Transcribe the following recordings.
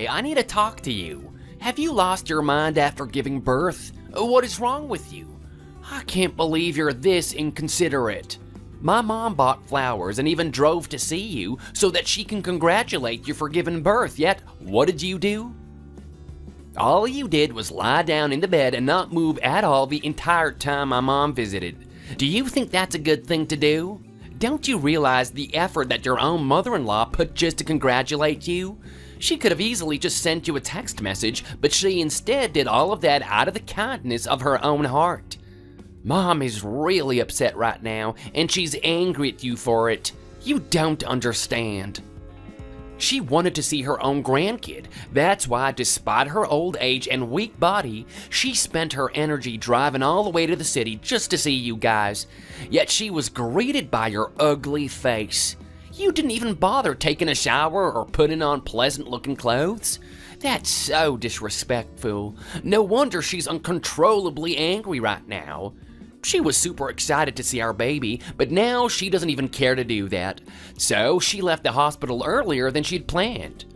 Hey, I need to talk to you. Have you lost your mind after giving birth? What is wrong with you? I can't believe you're this inconsiderate. My mom bought flowers and even drove to see you so that she can congratulate you for giving birth, yet what did you do? All you did was lie down in the bed and not move at all the entire time my mom visited. Do you think that's a good thing to do? Don't you realize the effort that your own mother-in-law put just to congratulate you? She could have easily just sent you a text message, but she instead did all of that out of the kindness of her own heart. Mom is really upset right now, and she's angry at you for it. You don't understand. She wanted to see her own grandkid. That's why, despite her old age and weak body, she spent her energy driving all the way to the city just to see you guys. Yet she was greeted by your ugly face. You didn't even bother taking a shower or putting on pleasant-looking clothes. That's so disrespectful. No wonder she's uncontrollably angry right now. She was super excited to see our baby, but now she doesn't even care to do that. So she left the hospital earlier than she'd planned.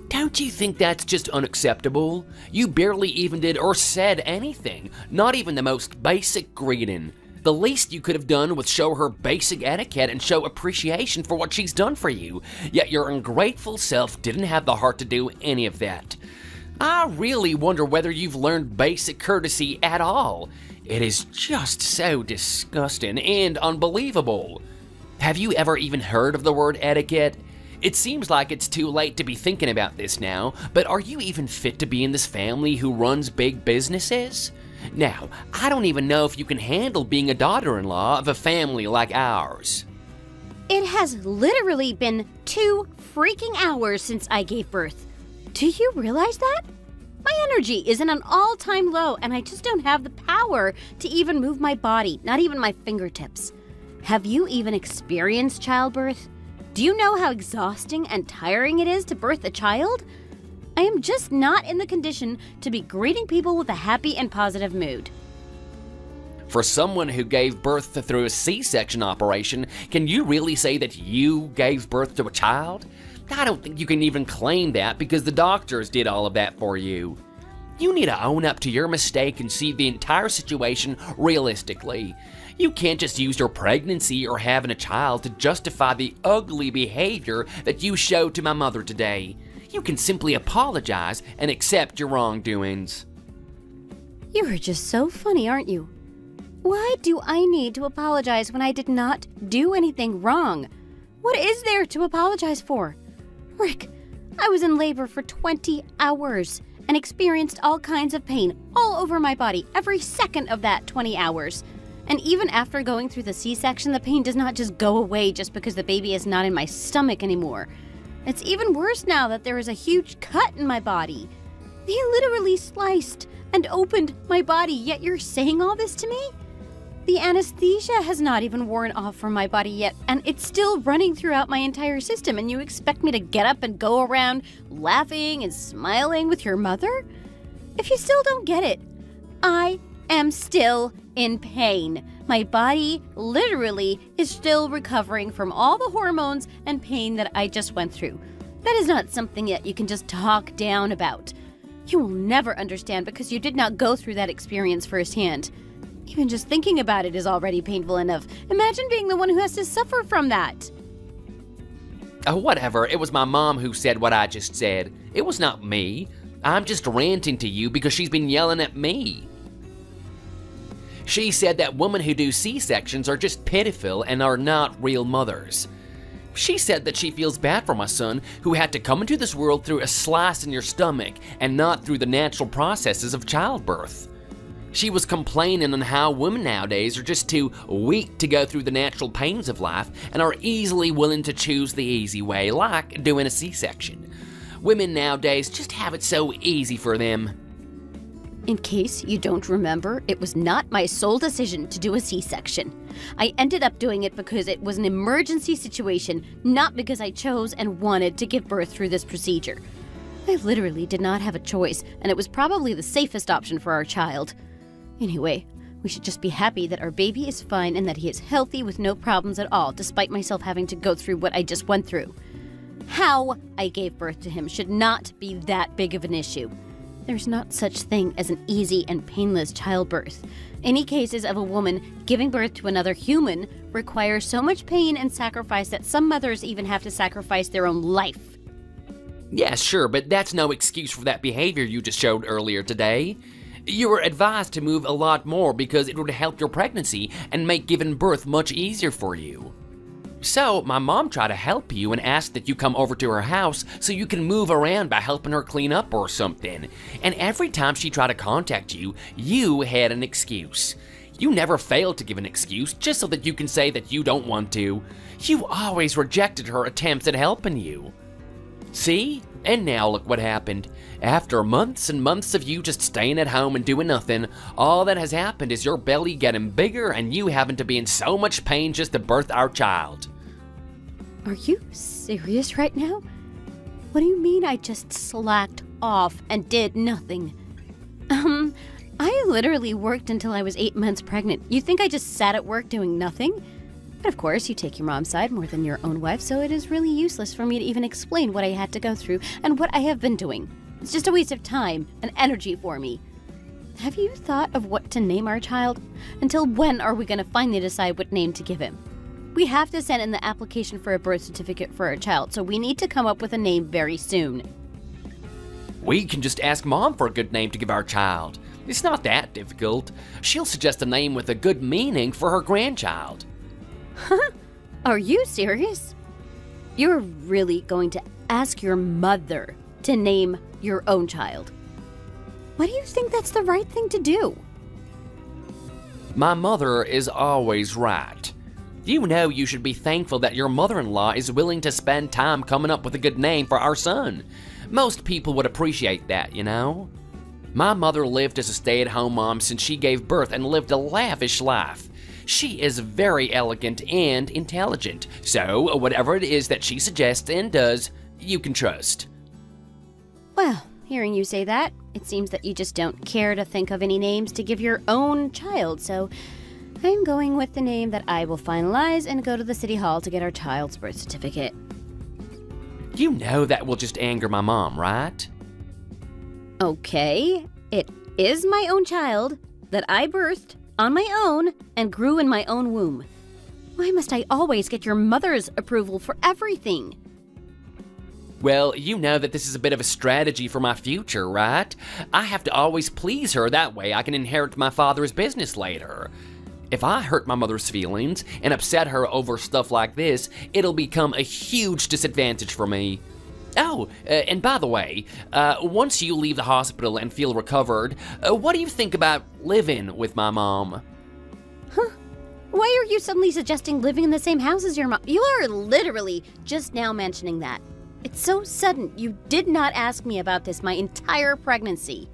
Don't you think that's just unacceptable? You barely even did or said anything, not even the most basic greeting. The least you could have done was show her basic etiquette and show appreciation for what she's done for you, yet your ungrateful self didn't have the heart to do any of that. I really wonder whether you've learned basic courtesy at all. It is just so disgusting and unbelievable. Have you ever even heard of the word etiquette? It seems like it's too late to be thinking about this now, but are you even fit to be in this family who runs big businesses? Now, I don't even know if you can handle being a daughter-in-law of a family like ours. It has literally been 2 freaking hours since I gave birth. Do you realize that? My energy is in an all-time low, and I just don't have the power to even move my body, not even my fingertips. Have you even experienced childbirth? Do you know how exhausting and tiring it is to birth a child? I am just not in the condition to be greeting people with a happy and positive mood. For someone who gave birth through a C-section operation, can you really say that you gave birth to a child? I don't think you can even claim that because the doctors did all of that for you. You need to own up to your mistake and see the entire situation realistically. You can't just use your pregnancy or having a child to justify the ugly behavior that you showed to my mother today. You can simply apologize and accept your wrongdoings. You are just so funny, aren't you? Why do I need to apologize when I did not do anything wrong? What is there to apologize for? Rick, I was in labor for 20 hours and experienced all kinds of pain all over my body every second of that 20 hours. And even after going through the C-section, the pain does not just go away just because the baby is not in my stomach anymore. It's even worse now that there is a huge cut in my body. They literally sliced and opened my body, yet you're saying all this to me? The anesthesia has not even worn off from my body yet, and it's still running throughout my entire system, and you expect me to get up and go around laughing and smiling with your mother? If you still don't get it, I am still in pain. My body literally is still recovering from all the hormones and pain that I just went through. That is not something that you can just talk down about. You will never understand because you did not go through that experience firsthand. Even just thinking about it is already painful enough. Imagine being the one who has to suffer from that. Oh, whatever. It was my mom who said what I just said. It was not me. I'm just ranting to you because she's been yelling at me. She said that women who do C-sections are just pitiful and are not real mothers. She said that she feels bad for my son who had to come into this world through a slice in your stomach and not through the natural processes of childbirth. She was complaining on how women nowadays are just too weak to go through the natural pains of life and are easily willing to choose the easy way, like doing a C-section. Women nowadays just have it so easy for them. In case you don't remember, it was not my sole decision to do a C-section. I ended up doing it because it was an emergency situation, not because I chose and wanted to give birth through this procedure. I literally did not have a choice, and it was probably the safest option for our child. Anyway, we should just be happy that our baby is fine and that he is healthy with no problems at all, despite myself having to go through what I just went through. How I gave birth to him should not be that big of an issue. There's not such thing as an easy and painless childbirth. Any cases of a woman giving birth to another human require so much pain and sacrifice that some mothers even have to sacrifice their own life. Yeah, sure, but that's no excuse for that behavior you just showed earlier today. You were advised to move a lot more because it would help your pregnancy and make giving birth much easier for you. So, my mom tried to help you and asked that you come over to her house so you can move around by helping her clean up or something. And every time she tried to contact you, you had an excuse. You never failed to give an excuse just so that you can say that you don't want to. You always rejected her attempts at helping you. See? And now look what happened. After months and months of you just staying at home and doing nothing, all that has happened is your belly getting bigger and you having to be in so much pain just to birth our child. Are you serious right now? What do you mean I just slacked off and did nothing? I literally worked until I was 8 months pregnant. You think I just sat at work doing nothing? But of course, you take your mom's side more than your own wife, so it is really useless for me to even explain what I had to go through and what I have been doing. It's just a waste of time and energy for me. Have you thought of what to name our child? Until when are we going to finally decide what name to give him? We have to send in the application for a birth certificate for our child, so we need to come up with a name very soon. We can just ask Mom for a good name to give our child. It's not that difficult. She'll suggest a name with a good meaning for her grandchild. Huh? Are you serious? You're really going to ask your mother to name your own child? Why do you think that's the right thing to do? My mother is always right. You know you should be thankful that your mother-in-law is willing to spend time coming up with a good name for our son. Most people would appreciate that, you know? My mother lived as a stay-at-home mom since she gave birth and lived a lavish life. She is very elegant and intelligent, so whatever it is that she suggests and does, you can trust. Well, hearing you say that, it seems that you just don't care to think of any names to give your own child, so I'm going with the name that I will finalize and go to the city hall to get our child's birth certificate. You know that will just anger my mom, right? Okay, it is my own child that I birthed on my own and grew in my own womb. Why must I always get your mother's approval for everything? Well, you know that this is a bit of a strategy for my future, right? I have to always please her, that way I can inherit my father's business later. If I hurt my mother's feelings and upset her over stuff like this, it'll become a huge disadvantage for me. Oh, and by the way, once you leave the hospital and feel recovered, what do you think about living with my mom? Huh? Why are you suddenly suggesting living in the same house as your mom? You are literally just now mentioning that. It's so sudden. You did not ask me about this my entire pregnancy.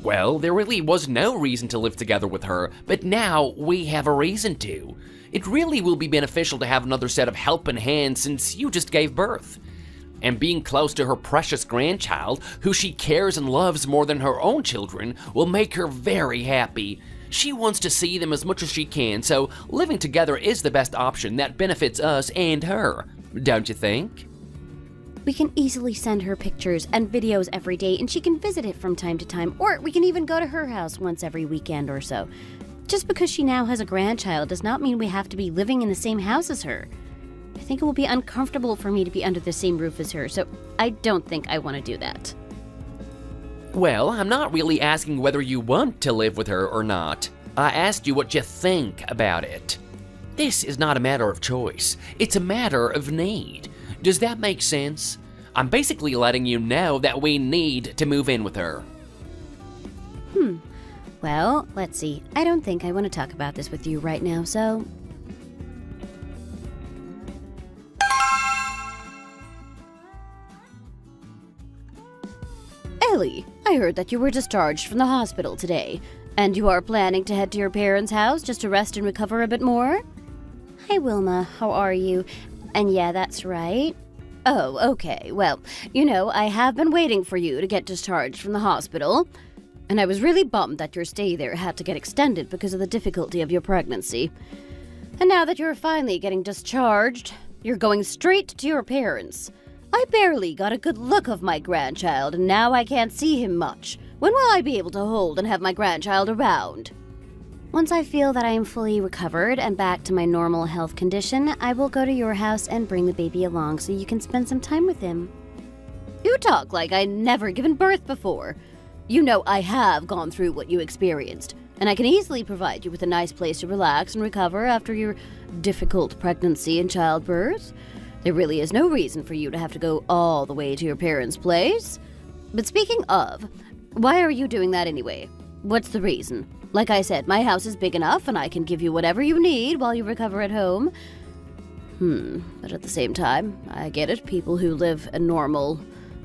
Well, there really was no reason to live together with her, but now we have a reason to. It really will be beneficial to have another set of helping hands since you just gave birth. And being close to her precious grandchild, who she cares and loves more than her own children, will make her very happy. She wants to see them as much as she can, so living together is the best option that benefits us and her. Don't you think? We can easily send her pictures and videos every day, and she can visit it from time to time, or we can even go to her house once every weekend or so. Just because she now has a grandchild does not mean we have to be living in the same house as her. I think it will be uncomfortable for me to be under the same roof as her, so I don't think I want to do that. Well, I'm not really asking whether you want to live with her or not. I asked you what you think about it. This is not a matter of choice. It's a matter of need. Does that make sense? I'm basically letting you know that we need to move in with her. Well, let's see. I don't think I want to talk about this with you right now, so... Ellie, I heard that you were discharged from the hospital today, and you are planning to head to your parents' house just to rest and recover a bit more? Hi, Wilma. How are you? And yeah, that's right. Oh, okay. Well, you know, I have been waiting for you to get discharged from the hospital. And I was really bummed that your stay there had to get extended because of the difficulty of your pregnancy. And now that you're finally getting discharged, You're going straight to your parents. I barely got a good look of my grandchild, and now I can't see him much. When will I be able to hold and have my grandchild around? Once I feel that I am fully recovered and back to my normal health condition, I will go to your house and bring the baby along so you can spend some time with him. You talk like I'd never given birth before. You know I have gone through what you experienced, and I can easily provide you with a nice place to relax and recover after your difficult pregnancy and childbirth. There really is no reason for you to have to go all the way to your parents' place. But speaking of, why are you doing that anyway? What's the reason? Like I said, my house is big enough and I can give you whatever you need while you recover at home. But at the same time, I get it. People who live a normal,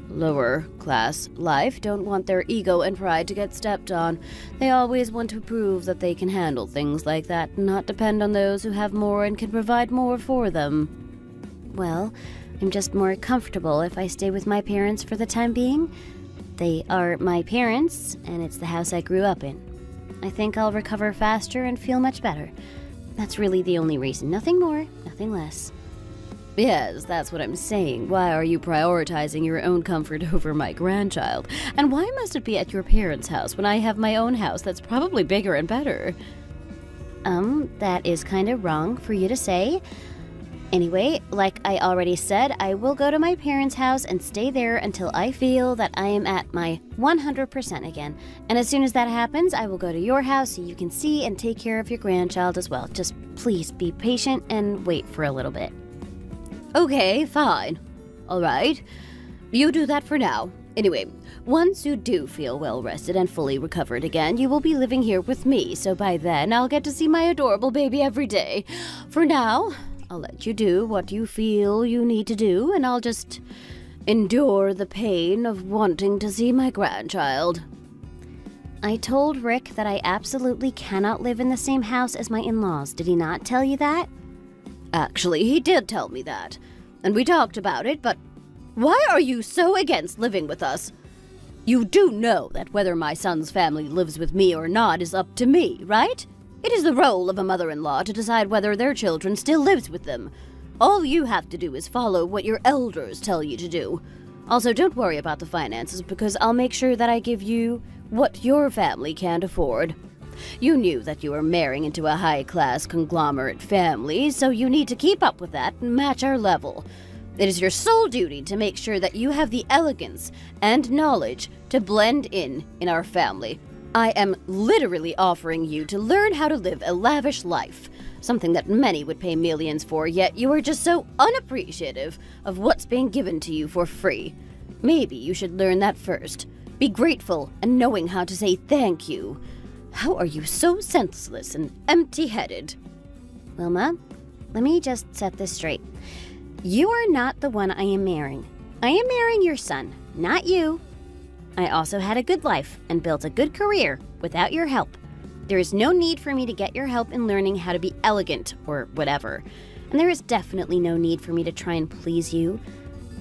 lower class life don't want their ego and pride to get stepped on. They always want to prove that they can handle things like that and not depend on those who have more and can provide more for them. Well, I'm just more comfortable if I stay with my parents for the time being. They are my parents, and it's the house I grew up in. I think I'll recover faster and feel much better. That's really the only reason. Nothing more, nothing less. Yes, that's what I'm saying. Why are you prioritizing your own comfort over my grandchild? And why must it be at your parents' house when I have my own house that's probably bigger and better? That is kind of wrong for you to say. Anyway, like I already said, I will go to my parents' house and stay there until I feel that I am at my 100% again. And as soon as that happens, I will go to your house so you can see and take care of your grandchild as well. Just please be patient and wait for a little bit. Okay, fine. All right. You do that for now. Anyway, once you do feel well rested and fully recovered again, you will be living here with me. So by then, I'll get to see my adorable baby every day. For now, I'll let you do what you feel you need to do, and I'll just endure the pain of wanting to see my grandchild. I told Rick that I absolutely cannot live in the same house as my in-laws. Did he not tell you that? Actually, he did tell me that, and we talked about it, but why are you so against living with us? You do know that whether my son's family lives with me or not is up to me, right? It is the role of a mother-in-law to decide whether their children still lives with them. All you have to do is follow what your elders tell you to do. Also, don't worry about the finances because I'll make sure that I give you what your family can't afford. You knew that you were marrying into a high-class conglomerate family, so you need to keep up with that and match our level. It is your sole duty to make sure that you have the elegance and knowledge to blend in our family. I am literally offering you to learn how to live a lavish life, something that many would pay millions for, yet you are just so unappreciative of what's being given to you for free. Maybe you should learn that first. Be grateful and knowing how to say thank you. How are you so senseless and empty-headed? Wilma, let me just set this straight. You are not the one I am marrying. I am marrying your son, not you. I also had a good life and built a good career without your help. There is no need for me to get your help in learning how to be elegant or whatever. And there is definitely no need for me to try and please you.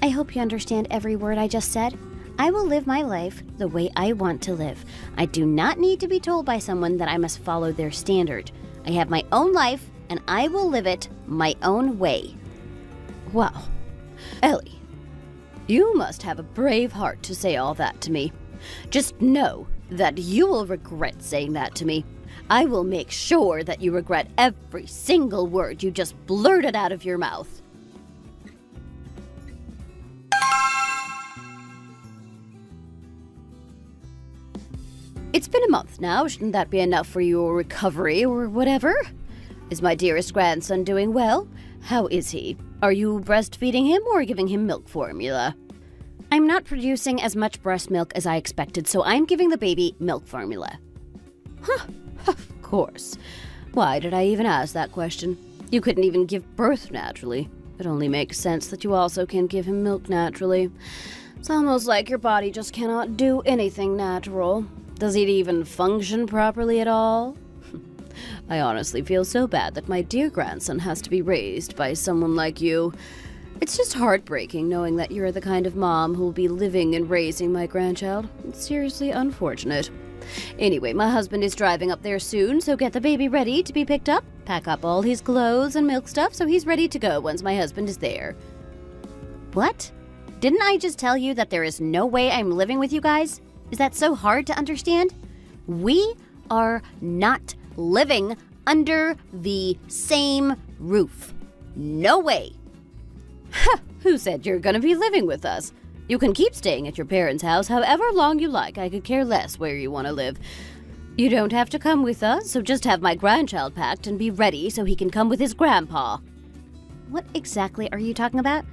I hope you understand every word I just said. I will live my life the way I want to live. I do not need to be told by someone that I must follow their standard. I have my own life, and I will live it my own way. Wow. Ellie, you must have a brave heart to say all that to me. Just know that you will regret saying that to me. I will make sure that you regret every single word you just blurted out of your mouth. It's been a month now. Shouldn't that be enough for your recovery or whatever? Is my dearest grandson doing well? How is he? Are you breastfeeding him or giving him milk formula? I'm not producing as much breast milk as I expected, so I'm giving the baby milk formula. Huh, of course. Why did I even ask that question? You couldn't even give birth naturally. It only makes sense that you also can't give him milk naturally. It's almost like your body just cannot do anything natural. Does it even function properly at all? I honestly feel so bad that my dear grandson has to be raised by someone like you. It's just heartbreaking knowing that you're the kind of mom who will be living and raising my grandchild. It's seriously unfortunate. Anyway, my husband is driving up there soon, so get the baby ready to be picked up. Pack up all his clothes and milk stuff so he's ready to go once my husband is there. What? Didn't I just tell you that there is no way I'm living with you guys? Is that so hard to understand? We are not living under the same roof. No way. Who said you're gonna be living with us? You can keep staying at your parents' house however long you like. I could care less where you want to live. You don't have to come with us, so just have my grandchild packed and be ready so he can come with his grandpa. What exactly are you talking about?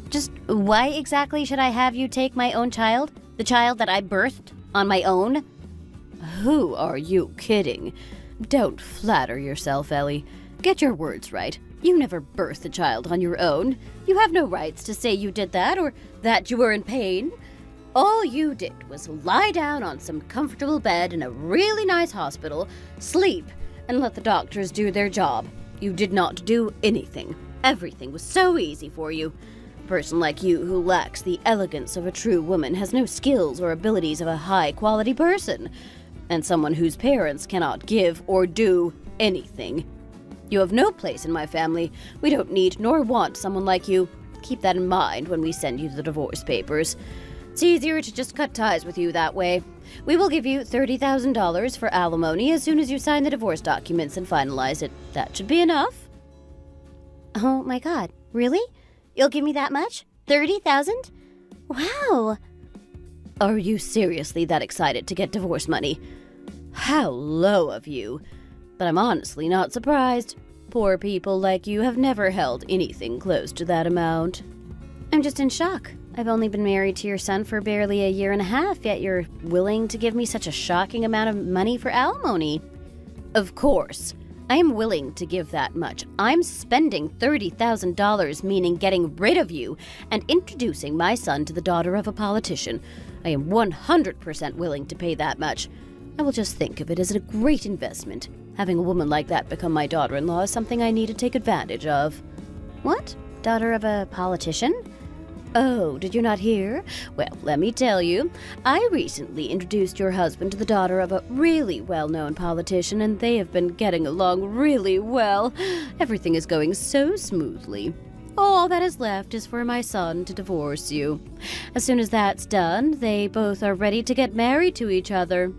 Just why exactly should I have you take my own child? The child that I birthed on my own? Who are you kidding? Don't flatter yourself, Ellie. Get your words right. You never birthed a child on your own. You have no rights to say you did that or that you were in pain. All you did was lie down on some comfortable bed in a really nice hospital, sleep, and let the doctors do their job. You did not do anything. Everything was so easy for you. A person like you who lacks the elegance of a true woman has no skills or abilities of a high-quality person, and someone whose parents cannot give or do anything. You have no place in my family. We don't need nor want someone like you. Keep that in mind when we send you the divorce papers. It's easier to just cut ties with you that way. We will give you $30,000 for alimony as soon as you sign the divorce documents and finalize it. That should be enough. Oh my God, really? You'll give me that much? 30,000? Wow. Are you seriously that excited to get divorce money? How low of you. But I'm honestly not surprised. Poor people like you have never held anything close to that amount. I'm just in shock. I've only been married to your son for barely a year and a half, yet you're willing to give me such a shocking amount of money for alimony. Of course. I am willing to give that much. I'm spending $30,000, meaning getting rid of you and introducing my son to the daughter of a politician. I am 100% willing to pay that much. I will just think of it as a great investment. Having a woman like that become my daughter-in-law is something I need to take advantage of. What? Daughter of a politician? Oh, did you not hear? Well, let me tell you. I recently introduced your husband to the daughter of a really well-known politician, and they have been getting along really well. Everything is going so smoothly. All that is left is for my son to divorce you. As soon as that's done, they both are ready to get married to each other.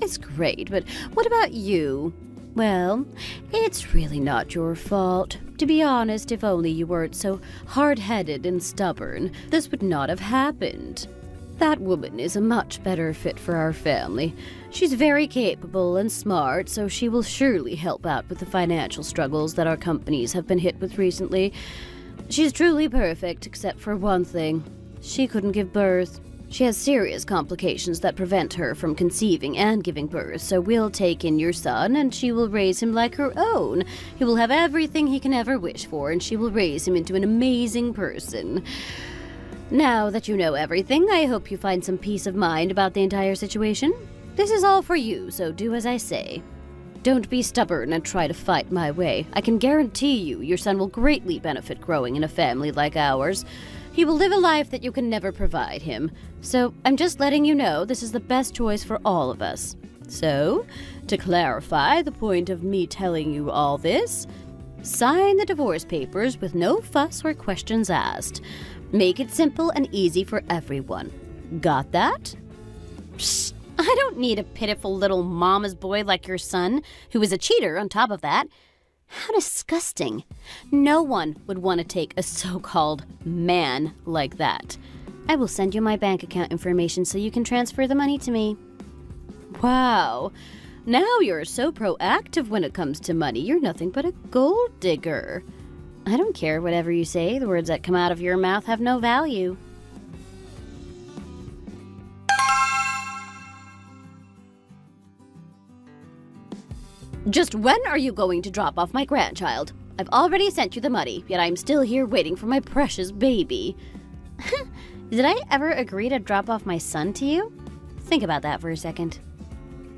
It's great, but what about you? Well, it's really not your fault. To be honest, if only you weren't so hard-headed and stubborn, this would not have happened. That woman is a much better fit for our family. She's very capable and smart, so she will surely help out with the financial struggles that our companies have been hit with recently. She's truly perfect, except for one thing. She couldn't give birth. She has serious complications that prevent her from conceiving and giving birth, so we'll take in your son, and she will raise him like her own. He will have everything he can ever wish for, and she will raise him into an amazing person. Now that you know everything, I hope you find some peace of mind about the entire situation. This is all for you, so do as I say. Don't be stubborn and try to fight my way. I can guarantee you your son will greatly benefit growing in a family like ours. He will live a life that you can never provide him. So I'm just letting you know this is the best choice for all of us. So, to clarify the point of me telling you all this, sign the divorce papers with no fuss or questions asked. Make it simple and easy for everyone. Got that? Psst, I don't need a pitiful little mama's boy like your son, who is a cheater on top of that. How disgusting. No one would want to take a so-called man like that. I will send you my bank account information so you can transfer the money to me. Wow. Now you're so proactive when it comes to money. You're nothing but a gold digger. I don't care whatever you say. The words that come out of your mouth have no value. Just when are you going to drop off my grandchild? I've already sent you the money, yet I'm still here waiting for my precious baby. Did I ever agree to drop off my son to you? Think about that for a second.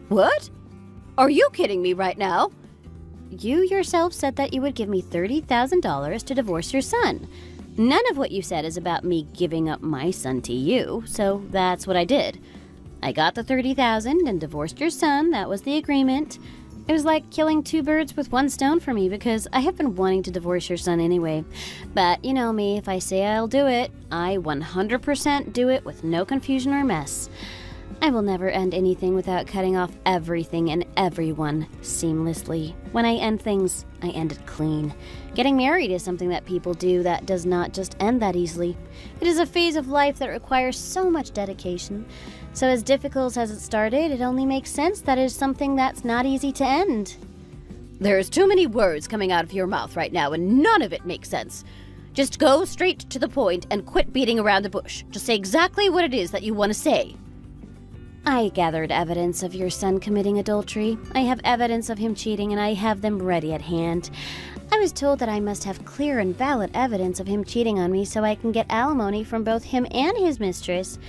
What? Are you kidding me right now? You yourself said that you would give me $30,000 to divorce your son. None of what you said is about me giving up my son to you, so that's what I did. I got the $30,000 and divorced your son. That was the agreement. It was like killing two birds with one stone for me because I have been wanting to divorce your son anyway. But you know me, if I say I'll do it, I 100% do it with no confusion or mess. I will never end anything without cutting off everything and everyone seamlessly. When I end things, I end it clean. Getting married is something that people do that does not just end that easily. It is a phase of life that requires so much dedication. So as difficult as it started, it only makes sense that it is something that's not easy to end. There's too many words coming out of your mouth right now, and none of it makes sense. Just go straight to the point and quit beating around the bush. Just say exactly what it is that you want to say. I gathered evidence of your son committing adultery. I have evidence of him cheating, and I have them ready at hand. I was told that I must have clear and valid evidence of him cheating on me so I can get alimony from both him and his mistress.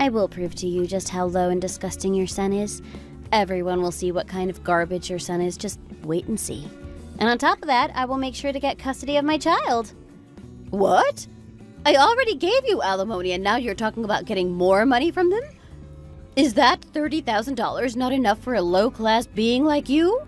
I will prove to you just how low and disgusting your son is. Everyone will see what kind of garbage your son is. Just wait and see. And on top of that, I will make sure to get custody of my child. What? I already gave you alimony, and now you're talking about getting more money from them? Is that $30,000 not enough for a low-class being like you?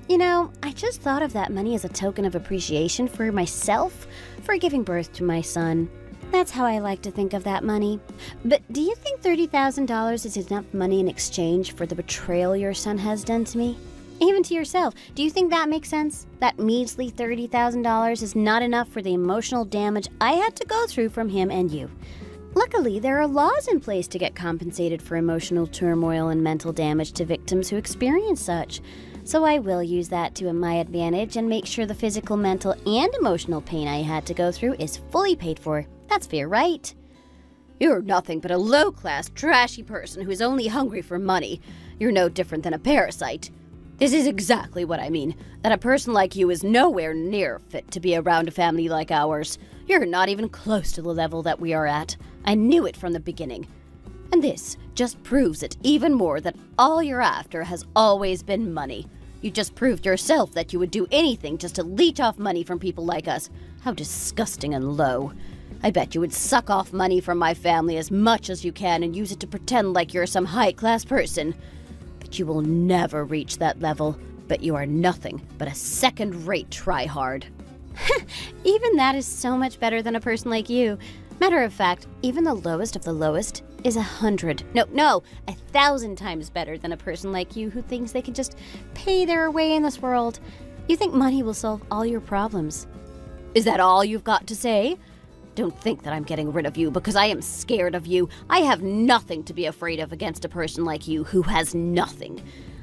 You know, I just thought of that money as a token of appreciation for myself for giving birth to my son. That's how I like to think of that money. But do you think $30,000 is enough money in exchange for the betrayal your son has done to me? Even to yourself, do you think that makes sense? That measly $30,000 is not enough for the emotional damage I had to go through from him and you. Luckily, there are laws in place to get compensated for emotional turmoil and mental damage to victims who experience such. So I will use that to my advantage and make sure the physical, mental, and emotional pain I had to go through is fully paid for. That's fair, right? You're nothing but a low-class, trashy person who is only hungry for money. You're no different than a parasite. This is exactly what I mean, that a person like you is nowhere near fit to be around a family like ours. You're not even close to the level that we are at. I knew it from the beginning. And this just proves it even more that all you're after has always been money. You just proved yourself that you would do anything just to leech off money from people like us. How disgusting and low. I bet you would suck off money from my family as much as you can and use it to pretend like you're some high-class person. But you will never reach that level. But you are nothing but a second-rate tryhard. Even that is so much better than a person like you. Matter of fact, even the lowest of the lowest is 1,000 times better than a person like you who thinks they can just pay their way in this world. You think money will solve all your problems. Is that all you've got to say? Don't think that I'm getting rid of you because I am scared of you. I have nothing to be afraid of against a person like you who has nothing.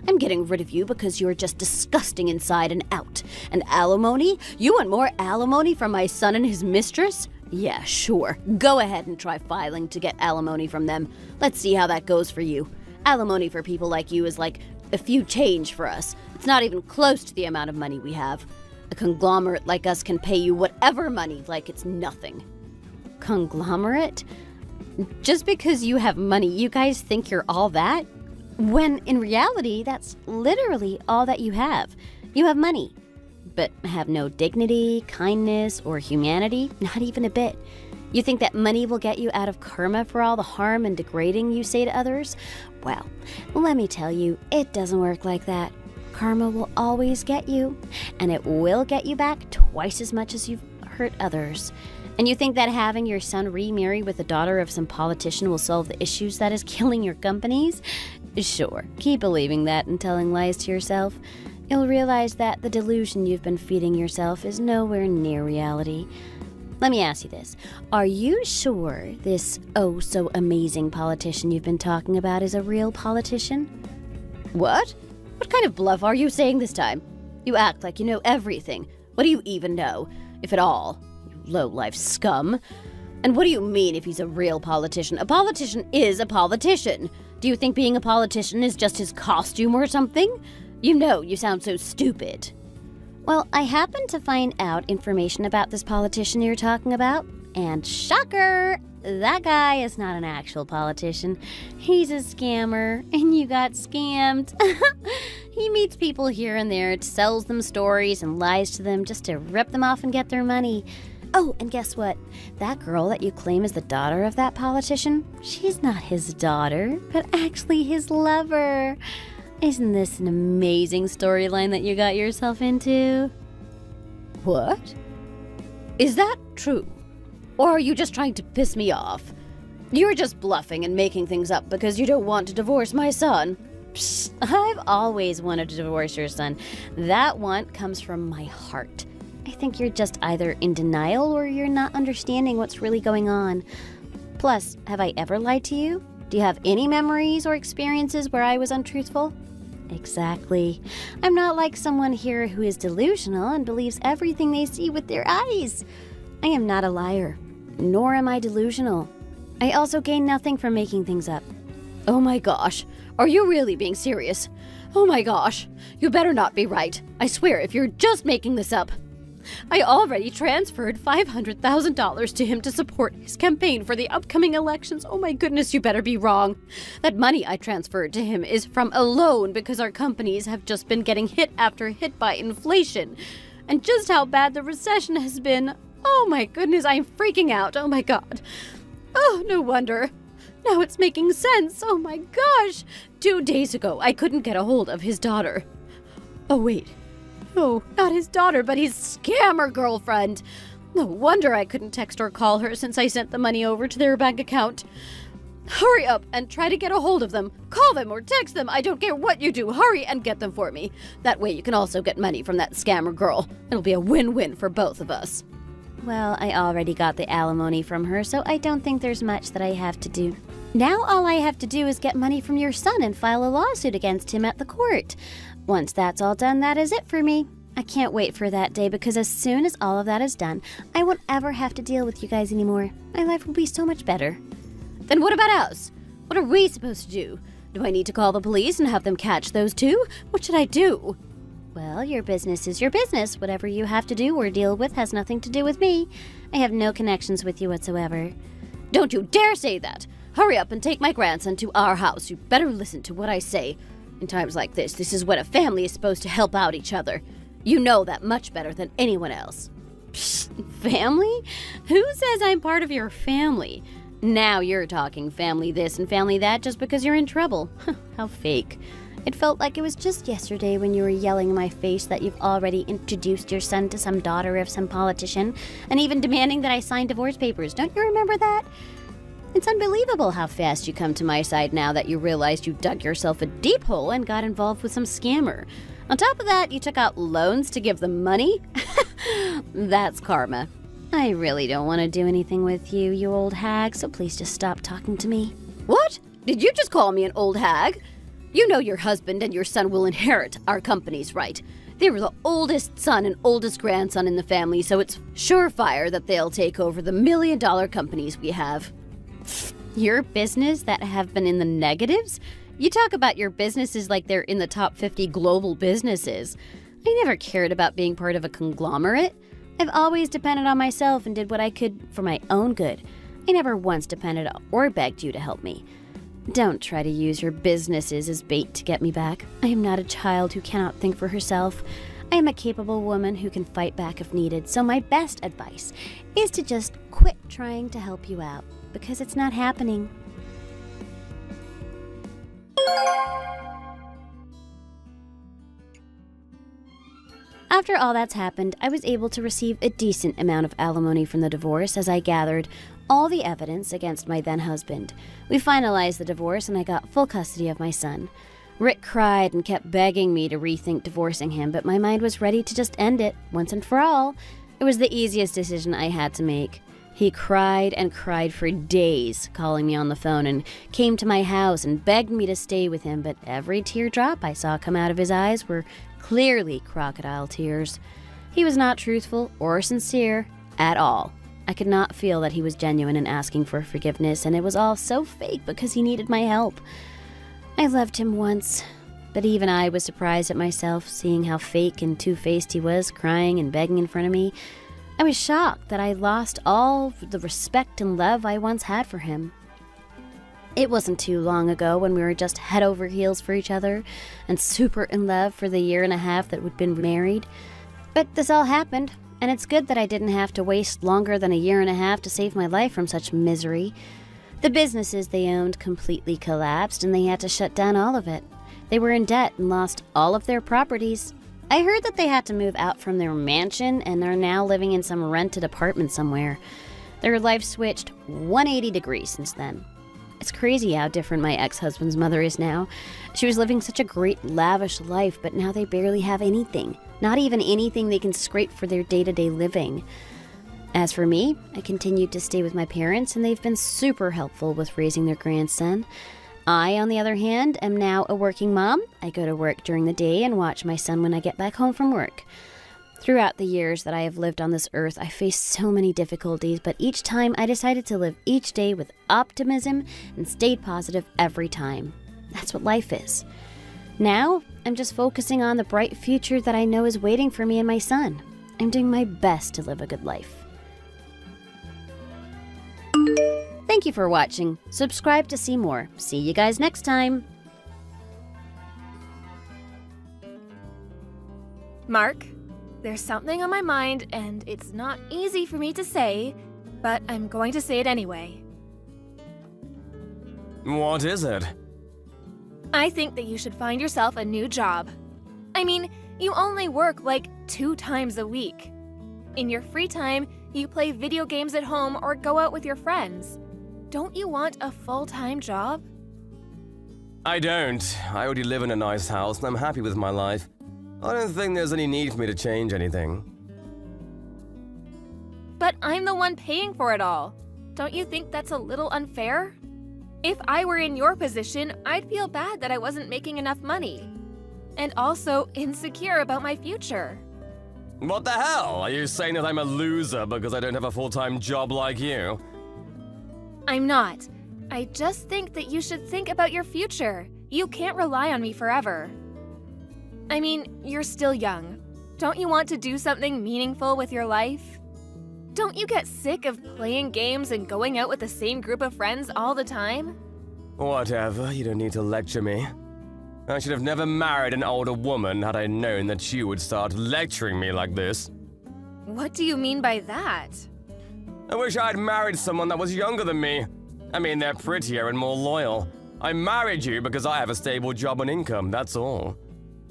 I'm getting rid of you because you're just disgusting inside and out. And alimony? You want more alimony from my son and his mistress? Yeah, sure. Go ahead and try filing to get alimony from them. Let's see how that goes for you. Alimony for people like you is like a few change for us. It's not even close to the amount of money we have. A conglomerate like us can pay you whatever money like it's nothing. Conglomerate? Just because you have money, you guys think you're all that? When in reality, that's literally all that you have. You have money, but have no dignity, kindness, or humanity, not even a bit. You think that money will get you out of karma for all the harm and degrading you say to others? Well, let me tell you, it doesn't work like that. Karma will always get you, and it will get you back twice as much as you've hurt others. And you think that having your son remarry with the daughter of some politician will solve the issues that is killing your companies? Sure, keep believing that and telling lies to yourself. You'll realize that the delusion you've been feeding yourself is nowhere near reality. Let me ask you this. Are you sure this oh-so-amazing politician you've been talking about is a real politician? What? What kind of bluff are you saying this time? You act like you know everything. What do you even know, if at all? Low-life scum. And what do you mean if he's a real politician? A politician is a politician. Do you think being a politician is just his costume or something? You know, you sound so stupid. Well, I happened to find out information about this politician you're talking about, and shocker, that guy is not an actual politician. He's a scammer, and you got scammed. He meets people here and there, sells them stories and lies to them just to rip them off and get their money. Oh, and guess what? That girl that you claim is the daughter of that politician, she's not his daughter, but actually his lover. Isn't this an amazing storyline that you got yourself into? What? Is that true? Or are you just trying to piss me off? You're just bluffing and making things up because you don't want to divorce my son. Psst, I've always wanted to divorce your son. That want comes from my heart. I think you're just either in denial or you're not understanding what's really going on. Plus, have I ever lied to you? Do you have any memories or experiences where I was untruthful? Exactly. I'm not like someone here who is delusional and believes everything they see with their eyes. I am not a liar, nor am I delusional. I also gain nothing from making things up. Oh my gosh, are you really being serious? Oh my gosh, you better not be right. I swear if you're just making this up. I already transferred $500,000 to him to support his campaign for the upcoming elections. Oh my goodness, you better be wrong. That money I transferred to him is from a loan because our companies have just been getting hit after hit by inflation. And just how bad the recession has been. Oh my goodness, I'm freaking out. Oh my god. Oh, no wonder. Now it's making sense. Oh my gosh. 2 days ago, I couldn't get a hold of his daughter. Oh wait. No, not his daughter, but his scammer girlfriend. No wonder I couldn't text or call her since I sent the money over to their bank account. Hurry up and try to get a hold of them. Call them or text them. I don't care what you do. Hurry and get them for me. That way you can also get money from that scammer girl. It'll be a win-win for both of us. Well, I already got the alimony from her, so I don't think there's much that I have to do. Now all I have to do is get money from your son and file a lawsuit against him at the court. Once that's all done, that is it for me. I can't wait for that day because as soon as all of that is done, I won't ever have to deal with you guys anymore. My life will be so much better. Then what about us? What are we supposed to do? Do I need to call the police and have them catch those two? What should I do? Well, your business is your business. Whatever you have to do or deal with has nothing to do with me. I have no connections with you whatsoever. Don't you dare say that! Hurry up and take my grandson to our house. You better listen to what I say. In times like this is when a family is supposed to help out each other. You know that much better than anyone else. Psst, family? Who says I'm part of your family? Now you're talking family this and family that just because you're in trouble. How fake. It felt like it was just yesterday when you were yelling in my face that you've already introduced your son to some daughter of some politician and even demanding that I sign divorce papers. Don't you remember that? It's unbelievable how fast you come to my side now that you realized you dug yourself a deep hole and got involved with some scammer. On top of that, you took out loans to give them money? That's karma. I really don't want to do anything with you, you old hag, so please just stop talking to me. What? Did you just call me an old hag? You know your husband and your son will inherit our companies, right? They were the oldest son and oldest grandson in the family, so it's surefire that they'll take over the million-dollar companies we have. Your business that have been in the negatives? You talk about your businesses like they're in the top 50 global businesses. I never cared about being part of a conglomerate. I've always depended on myself and did what I could for my own good. I never once depended or begged you to help me. Don't try to use your businesses as bait to get me back. I am not a child who cannot think for herself. I am a capable woman who can fight back if needed, so my best advice is to just quit trying to help you out, because it's not happening. After all that's happened, I was able to receive a decent amount of alimony from the divorce as I gathered all the evidence against my then-husband. We finalized the divorce and I got full custody of my son. Rick cried and kept begging me to rethink divorcing him, but my mind was ready to just end it, once and for all. It was the easiest decision I had to make. He cried and cried for days, calling me on the phone, and came to my house and begged me to stay with him, but every teardrop I saw come out of his eyes were clearly crocodile tears. He was not truthful or sincere at all. I could not feel that he was genuine in asking for forgiveness, and it was all so fake because he needed my help. I loved him once, but even I was surprised at myself, seeing how fake and two-faced he was, crying and begging in front of me. I was shocked that I lost all the respect and love I once had for him. It wasn't too long ago when we were just head over heels for each other and super in love for the year and a half that we'd been married. But this all happened, And it's good that I didn't have to waste longer than a year and a half to save my life from such misery. The businesses they owned completely collapsed and they had to shut down all of it. They were in debt and lost all of their properties. I heard that they had to move out from their mansion and are now living in some rented apartment somewhere. Their life switched 180 degrees since then. It's crazy how different my ex-husband's mother is now. She was living such a great, lavish life, but now they barely have anything. Not even anything they can scrape for their day-to-day living. As for me, I continued to stay with my parents, and they've been super helpful with raising their grandson. I, on the other hand, am now a working mom. I go to work during the day and watch my son when I get back home from work. Throughout the years that I have lived on this earth, I faced so many difficulties, but each time I decided to live each day with optimism and stayed positive every time. That's what life is. Now, I'm just focusing on the bright future that I know is waiting for me and my son. I'm doing my best to live a good life. Thank you for watching. Subscribe to see more. See you guys next time. Mark, there's something on my mind, and it's not easy for me to say, but I'm going to say it anyway. What is it? I think that you should find yourself a new job. I mean, you only work like 2 times a week. In your free time, you play video games at home or go out with your friends. Don't you want a full-time job? I don't. I already live in a nice house and I'm happy with my life. I don't think there's any need for me to change anything. But I'm the one paying for it all. Don't you think that's a little unfair? If I were in your position, I'd feel bad that I wasn't making enough money. And also insecure about my future. What the hell? Are you saying that I'm a loser because I don't have a full-time job like you? I'm not. I just think that you should think about your future. You can't rely on me forever. I mean, you're still young. Don't you want to do something meaningful with your life? Don't you get sick of playing games and going out with the same group of friends all the time? Whatever, you don't need to lecture me. I should have never married an older woman had I known that you would start lecturing me like this. What do you mean by that? I wish I'd married someone that was younger than me. I mean, they're prettier and more loyal. I married you because I have a stable job and income, that's all.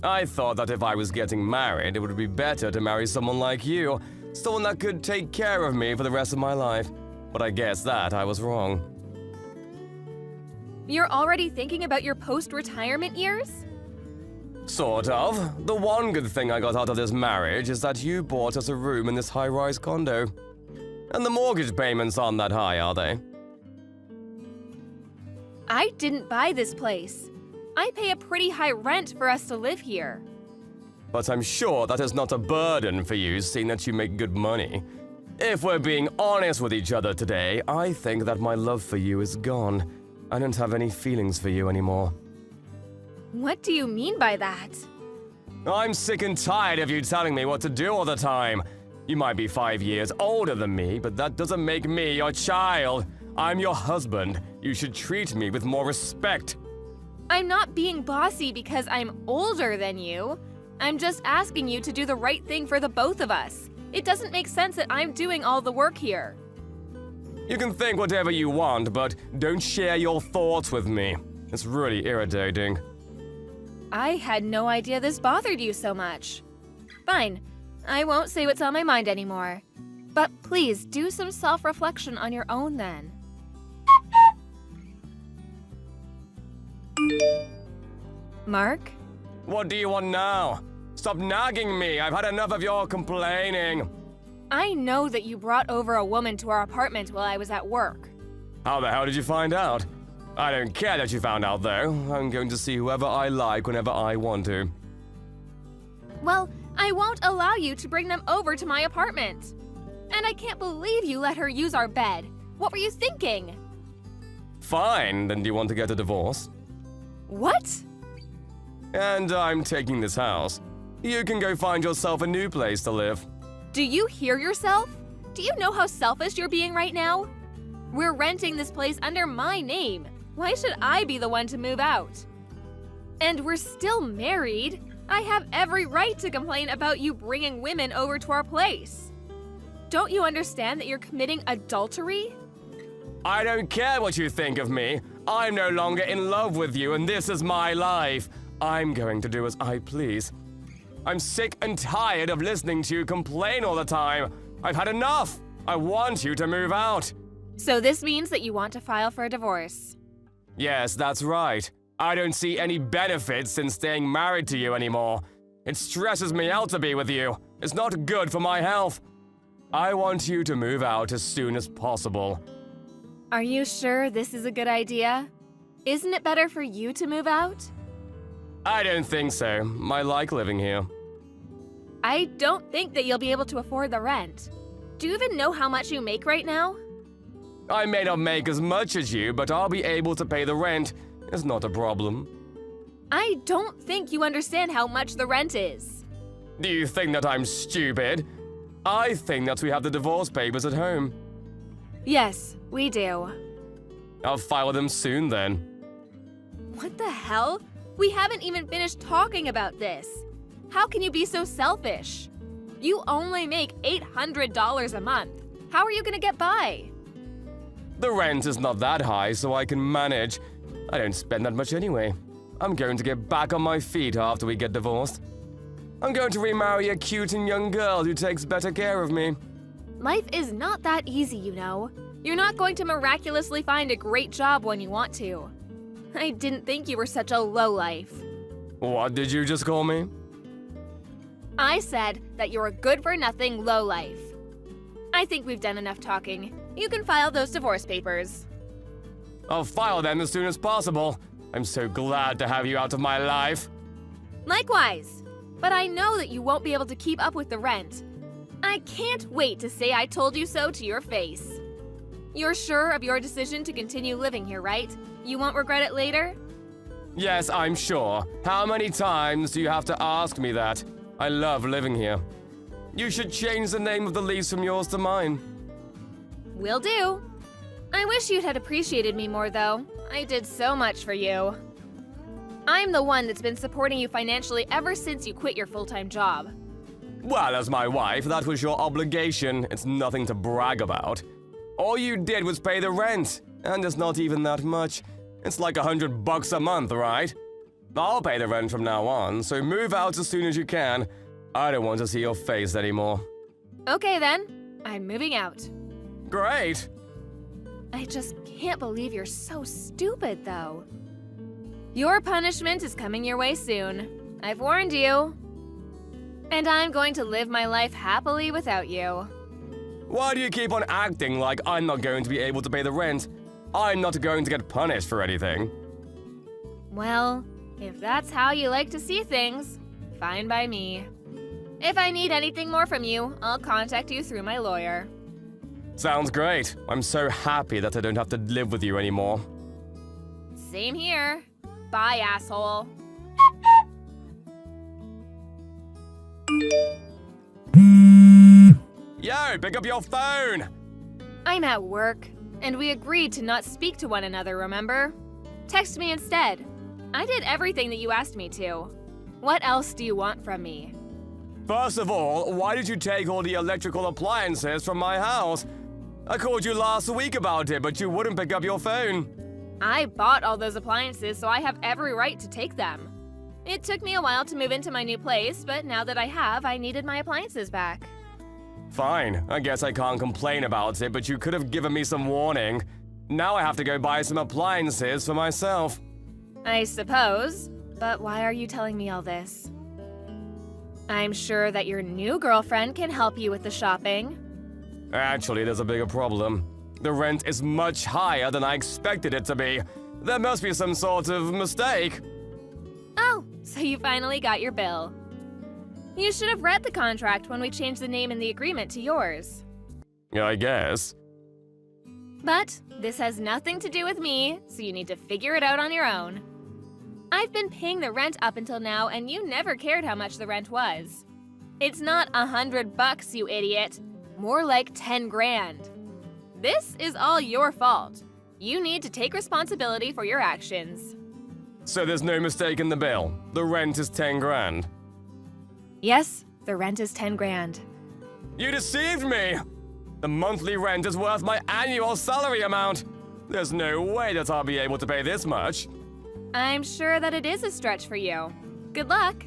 I thought that if I was getting married, it would be better to marry someone like you, someone that could take care of me for the rest of my life. But I guess that I was wrong. You're already thinking about your post-retirement years? Sort of. The one good thing I got out of this marriage is that you bought us a room in this high-rise condo. And the mortgage payments aren't that high, are they? I didn't buy this place. I pay a pretty high rent for us to live here. But I'm sure that is not a burden for you, seeing that you make good money. If we're being honest with each other today, I think that my love for you is gone. I don't have any feelings for you anymore. What do you mean by that? I'm sick and tired of you telling me what to do all the time. You might be 5 years older than me, but that doesn't make me your child. I'm your husband. You should treat me with more respect. I'm not being bossy because I'm older than you. I'm just asking you to do the right thing for the both of us. It doesn't make sense that I'm doing all the work here. You can think whatever you want, but don't share your thoughts with me. It's really irritating. I had no idea this bothered you so much. Fine, I won't say what's on my mind anymore. But please do some self-reflection on your own then. Mark? What do you want now? Stop nagging me. I've had enough of your complaining. I know that you brought over a woman to our apartment while I was at work. How the hell did you find out? I don't care that you found out, though. I'm going to see whoever I like whenever I want to. Well, I won't allow you to bring them over to my apartment. And I can't believe you let her use our bed. What were you thinking? Fine, then do you want to get a divorce? What? And I'm taking this house. You can go find yourself a new place to live. Do you hear yourself? Do you know how selfish you're being right now? We're renting this place under my name. Why should I be the one to move out? And we're still married. I have every right to complain about you bringing women over to our place. Don't you understand that you're committing adultery? I don't care what you think of me. I'm no longer in love with you, and this is my life. I'm going to do as I please. I'm sick and tired of listening to you complain all the time. I've had enough. I want you to move out. So this means that you want to file for a divorce. Yes, that's right. I don't see any benefits in staying married to you anymore. It stresses me out to be with you. It's not good for my health. I want you to move out as soon as possible. Are you sure this is a good idea? Isn't it better for you to move out? I don't think so. I like living here. I don't think that you'll be able to afford the rent. Do you even know how much you make right now? I may not make as much as you, but I'll be able to pay the rent. It's not a problem. I don't think you understand how much the rent is. Do you think that I'm stupid? I think that we have the divorce papers at home. Yes, we do. I'll file them soon then. What the hell? We haven't even finished talking about this. How can you be so selfish? You only make $800 a month. How are you gonna get by? The rent is not that high, so I can manage. I don't spend that much anyway. I'm going to get back on my feet after we get divorced. I'm going to remarry a cute and young girl who takes better care of me. Life is not that easy, you know. You're not going to miraculously find a great job when you want to. I didn't think you were such a lowlife. What did you just call me? I said that you're a good-for-nothing lowlife. I think we've done enough talking. You can file those divorce papers. I'll file them as soon as possible. I'm so glad to have you out of my life. Likewise. But I know that you won't be able to keep up with the rent. I can't wait to say I told you so to your face. You're sure of your decision to continue living here, right? You won't regret it later? Yes, I'm sure. How many times do you have to ask me that? I love living here. You should change the name of the lease from yours to mine. Will do. I wish you'd had appreciated me more, though. I did so much for you. I'm the one that's been supporting you financially ever since you quit your full-time job. Well, as my wife, that was your obligation. It's nothing to brag about. All you did was pay the rent, and it's not even that much. It's like $100 a month, right? I'll pay the rent from now on, so move out as soon as you can. I don't want to see your face anymore. Okay then, I'm moving out. Great! I just can't believe you're so stupid, though. Your punishment is coming your way soon. I've warned you. And I'm going to live my life happily without you. Why do you keep on acting like I'm not going to be able to pay the rent? I'm not going to get punished for anything. Well, if that's how you like to see things, fine by me. If I need anything more from you, I'll contact you through my lawyer. Sounds great. I'm so happy that I don't have to live with you anymore. Same here. Bye, asshole. Yo, pick up your phone! I'm at work, and we agreed to not speak to one another, remember? Text me instead. I did everything that you asked me to. What else do you want from me? First of all, why did you take all the electrical appliances from my house? I called you last week about it, but you wouldn't pick up your phone. I bought all those appliances, so I have every right to take them. It took me a while to move into my new place, but now that I have, I needed my appliances back. Fine, I guess I can't complain about it, but you could have given me some warning. Now I have to go buy some appliances for myself. I suppose, but why are you telling me all this? I'm sure that your new girlfriend can help you with the shopping. Actually, there's a bigger problem. The rent is much higher than I expected it to be. There must be some sort of mistake. Oh, so you finally got your bill. You should have read the contract when we changed the name in the agreement to yours. Yeah, I guess. But this has nothing to do with me, so you need to figure it out on your own. I've been paying the rent up until now, and you never cared how much the rent was. It's not $100, you idiot. More like 10 grand. This is all your fault. You need to take responsibility for your actions. So there's no mistake in the bill. The rent is 10 grand. Yes, the rent is 10 grand. You deceived me! The monthly rent is worth my annual salary amount. There's no way that I'll be able to pay this much. I'm sure that it is a stretch for you. Good luck.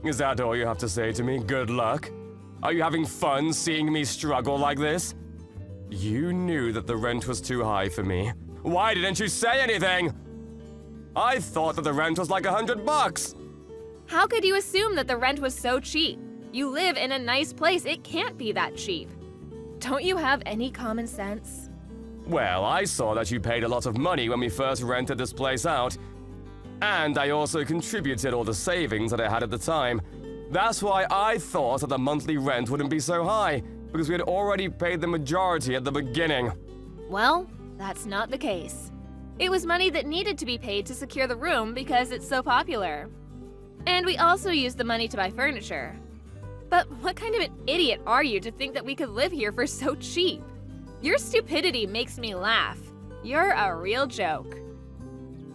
Is that all you have to say to me? Good luck? Are you having fun seeing me struggle like this? You knew that the rent was too high for me. Why didn't you say anything? I thought that the rent was like $100. How could you assume that the rent was so cheap? You live in a nice place. It can't be that cheap. Don't you have any common sense? Well, I saw that you paid a lot of money when we first rented this place out. And I also contributed all the savings that I had at the time. That's why I thought that the monthly rent wouldn't be so high, because we had already paid the majority at the beginning. Well, that's not the case. It was money that needed to be paid to secure the room because it's so popular. And we also used the money to buy furniture. But what kind of an idiot are you to think that we could live here for so cheap? Your stupidity makes me laugh. You're a real joke.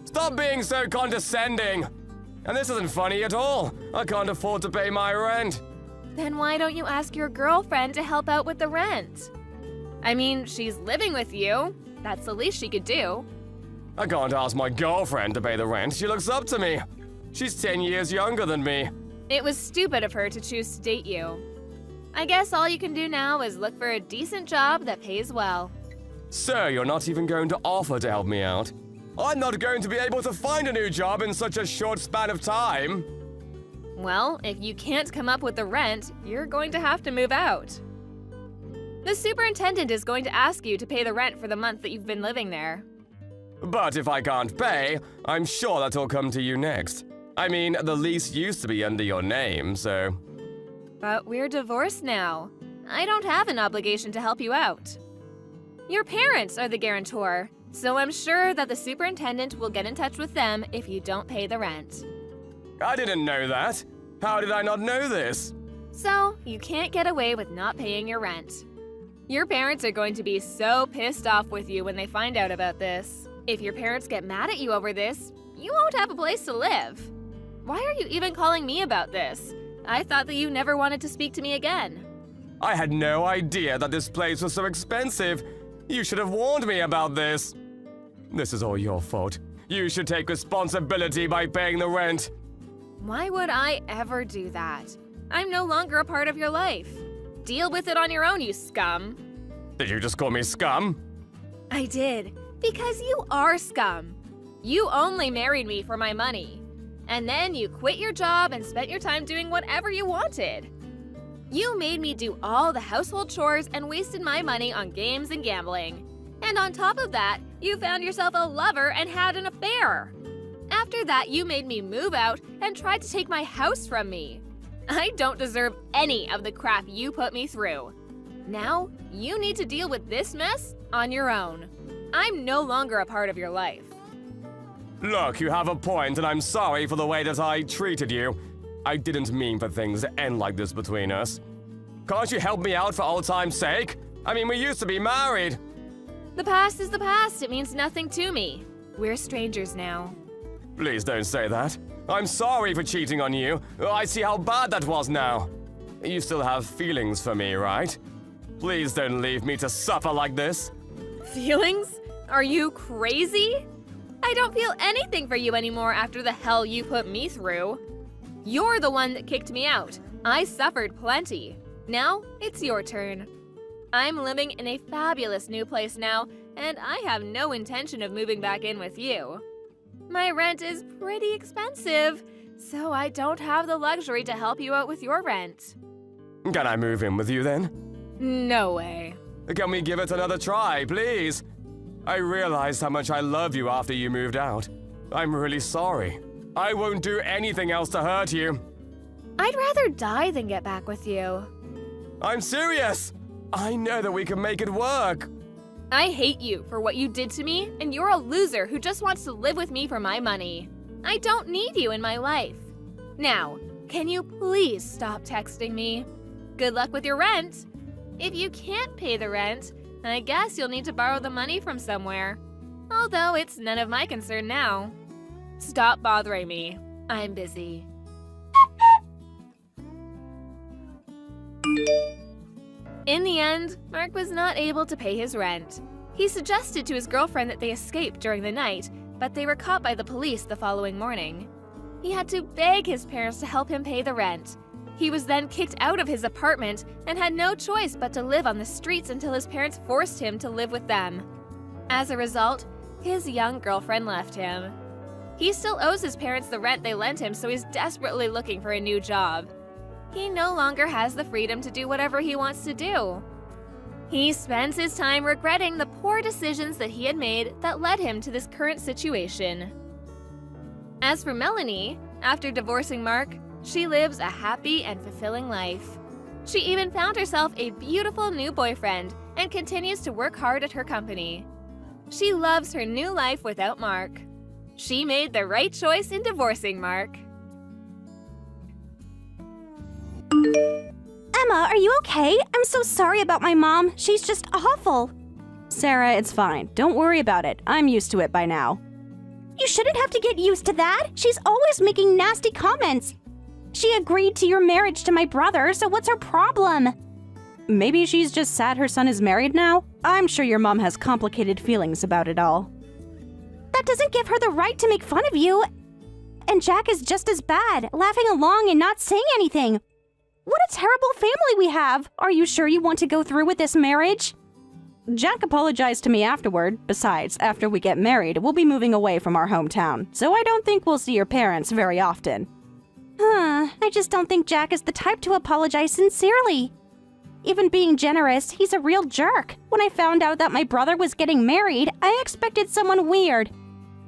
Stop being so condescending! And this isn't funny at all. I can't afford to pay my rent. Then why don't you ask your girlfriend to help out with the rent? I mean, she's living with you. That's the least she could do. I can't ask my girlfriend to pay the rent. She looks up to me. She's 10 years younger than me. It was stupid of her to choose to date you. I guess all you can do now is look for a decent job that pays well. Sir, you're not even going to offer to help me out. I'm not going to be able to find a new job in such a short span of time. Well, if you can't come up with the rent, you're going to have to move out. The superintendent is going to ask you to pay the rent for the month that you've been living there. But if I can't pay, I'm sure that will come to you next. I mean, the lease used to be under your name, so... But we're divorced now. I don't have an obligation to help you out. Your parents are the guarantor, so I'm sure that the superintendent will get in touch with them if you don't pay the rent. I didn't know that. How did I not know this? So, you can't get away with not paying your rent. Your parents are going to be so pissed off with you when they find out about this. If your parents get mad at you over this, you won't have a place to live. Why are you even calling me about this? I thought that you never wanted to speak to me again. I had no idea that this place was so expensive. You should have warned me about this. This is all your fault. You should take responsibility by paying the rent. Why would I ever do that? I'm no longer a part of your life. Deal with it on your own, you scum. Did you just call me scum? I did, because you are scum. You only married me for my money. And then you quit your job and spent your time doing whatever you wanted. You made me do all the household chores and wasted my money on games and gambling. And on top of that, you found yourself a lover and had an affair. After that, you made me move out and tried to take my house from me. I don't deserve any of the crap you put me through. Now, you need to deal with this mess on your own. I'm no longer a part of your life. Look, you have a point, and I'm sorry for the way that I treated you. I didn't mean for things to end like this between us. Can't you help me out for old time's sake? I mean, we used to be married. The past is the past. It means nothing to me. We're strangers now. Please don't say that. I'm sorry for cheating on you. I see how bad that was now. You still have feelings for me, right? Please don't leave me to suffer like this. Feelings? Are you crazy? I don't feel anything for you anymore after the hell you put me through. You're the one that kicked me out. I suffered plenty. Now, it's your turn. I'm living in a fabulous new place now, and I have no intention of moving back in with you. My rent is pretty expensive, so I don't have the luxury to help you out with your rent. Can I move in with you then? No way. Can we give it another try, please? I realized how much I love you after you moved out. I'm really sorry. I won't do anything else to hurt you. I'd rather die than get back with you. I'm serious! I know that we can make it work. I hate you for what you did to me, and you're a loser who just wants to live with me for my money. I don't need you in my life. Now, can you please stop texting me? Good luck with your rent. If you can't pay the rent, I guess you'll need to borrow the money from somewhere. Although it's none of my concern now. Stop bothering me. I'm busy. In the end, Mark was not able to pay his rent. He suggested to his girlfriend that they escape during the night, but they were caught by the police the following morning. He had to beg his parents to help him pay the rent. He was then kicked out of his apartment and had no choice but to live on the streets until his parents forced him to live with them. As a result, his young girlfriend left him. He still owes his parents the rent they lent him, so he's desperately looking for a new job. He no longer has the freedom to do whatever he wants to do. He spends his time regretting the poor decisions that he had made that led him to this current situation. As for Melanie, after divorcing Mark, she lives a happy and fulfilling life. She even found herself a beautiful new boyfriend and continues to work hard at her company. She loves her new life without Mark. She made the right choice in divorcing Mark. Emma, are you okay? I'm so sorry about my mom. She's just awful. Sarah, it's fine. Don't worry about it. I'm used to it by now. You shouldn't have to get used to that. She's always making nasty comments. She agreed to your marriage to my brother, so what's her problem? Maybe she's just sad her son is married now? I'm sure your mom has complicated feelings about it all. That doesn't give her the right to make fun of you. And Jack is just as bad, laughing along and not saying anything. What a terrible family we have. Are you sure you want to go through with this marriage? Jack apologized to me afterward. Besides, after we get married, we'll be moving away from our hometown, so I don't think we'll see your parents very often. I just don't think Jack is the type to apologize sincerely. Even being generous, he's a real jerk. When I found out that my brother was getting married, I expected someone weird.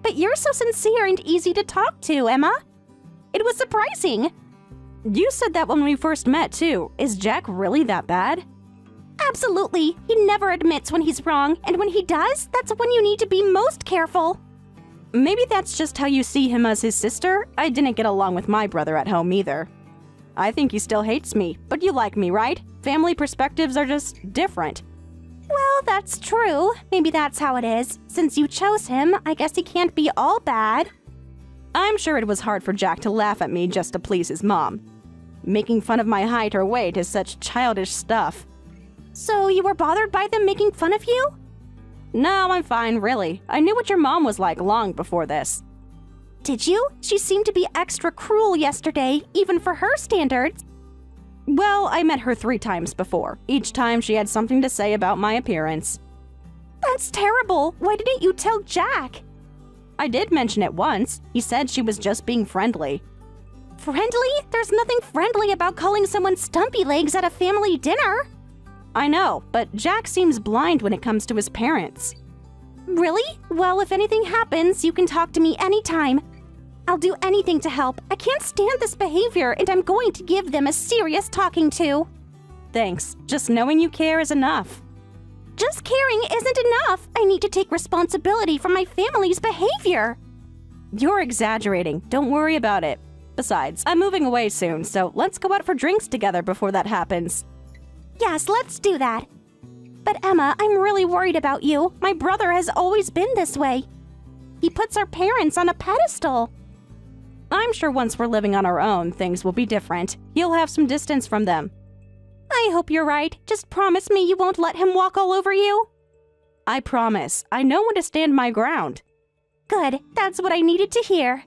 But you're so sincere and easy to talk to, Emma. It was surprising. You said that when we first met, too. Is Jack really that bad? Absolutely. He never admits when he's wrong, and when he does, that's when you need to be most careful. Maybe that's just how you see him as his sister. I didn't get along with my brother at home either. I think he still hates me, but you like me, right? Family perspectives are just different. Well, that's true. Maybe that's how it is. Since you chose him, I guess he can't be all bad. I'm sure it was hard for Jack to laugh at me just to please his mom. Making fun of my height or weight is such childish stuff. So you were bothered by them making fun of you? No, I'm fine, really. I knew what your mom was like long before this. Did you? She seemed to be extra cruel yesterday, even for her standards. Well, I met her 3 times before. Each time she had something to say about my appearance. That's terrible. Why didn't you tell Jack? I did mention it once. He said she was just being friendly. Friendly? There's nothing friendly about calling someone stumpy legs at a family dinner. I know, but Jack seems blind when it comes to his parents. Really? Well, if anything happens, you can talk to me anytime. I'll do anything to help. I can't stand this behavior, and I'm going to give them a serious talking to. Thanks. Just knowing you care is enough. Just caring isn't enough. I need to take responsibility for my family's behavior. You're exaggerating. Don't worry about it. Besides, I'm moving away soon, so let's go out for drinks together before that happens. Yes, let's do that. But Emma, I'm really worried about you. My brother has always been this way. He puts our parents on a pedestal. I'm sure once we're living on our own, things will be different. He'll have some distance from them. I hope you're right. Just promise me you won't let him walk all over you. I promise. I know when to stand my ground. Good. That's what I needed to hear.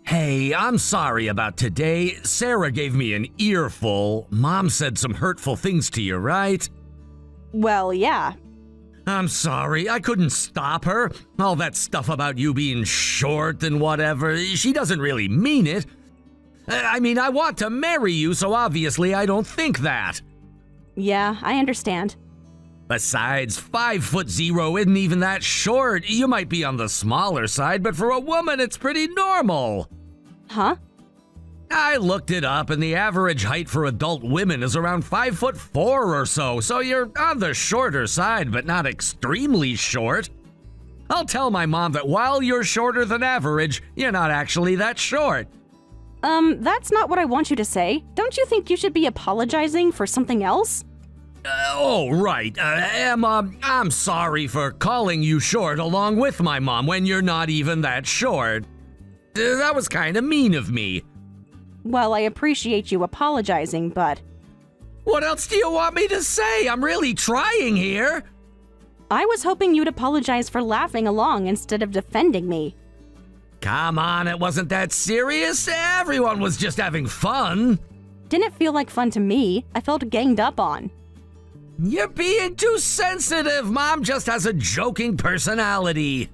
Hey, I'm sorry about today. Sarah gave me an earful. Mom said some hurtful things to you, right? Well, yeah. I'm sorry, I couldn't stop her. All that stuff about you being short and whatever, she doesn't really mean it. I mean, I want to marry you, so obviously I don't think that. Yeah, I understand. Besides, 5'0" isn't even that short. You might be on the smaller side, but for a woman, it's pretty normal. Huh? I looked it up, and the average height for adult women is around 5'4" or so you're on the shorter side, but not extremely short. I'll tell my mom that while you're shorter than average, you're not actually that short. That's not what I want you to say. Don't you think you should be apologizing for something else? Right. Emma, I'm sorry for calling you short along with my mom when you're not even that short. That was kind of mean of me. Well, I appreciate you apologizing, but What else do you want me to say? I'm really trying here. I was hoping you'd apologize for laughing along instead of defending me. Come on, it wasn't that serious. Everyone was just having fun. Didn't feel like fun to me. I felt ganged up on. You're being too sensitive. Mom just has a joking personality.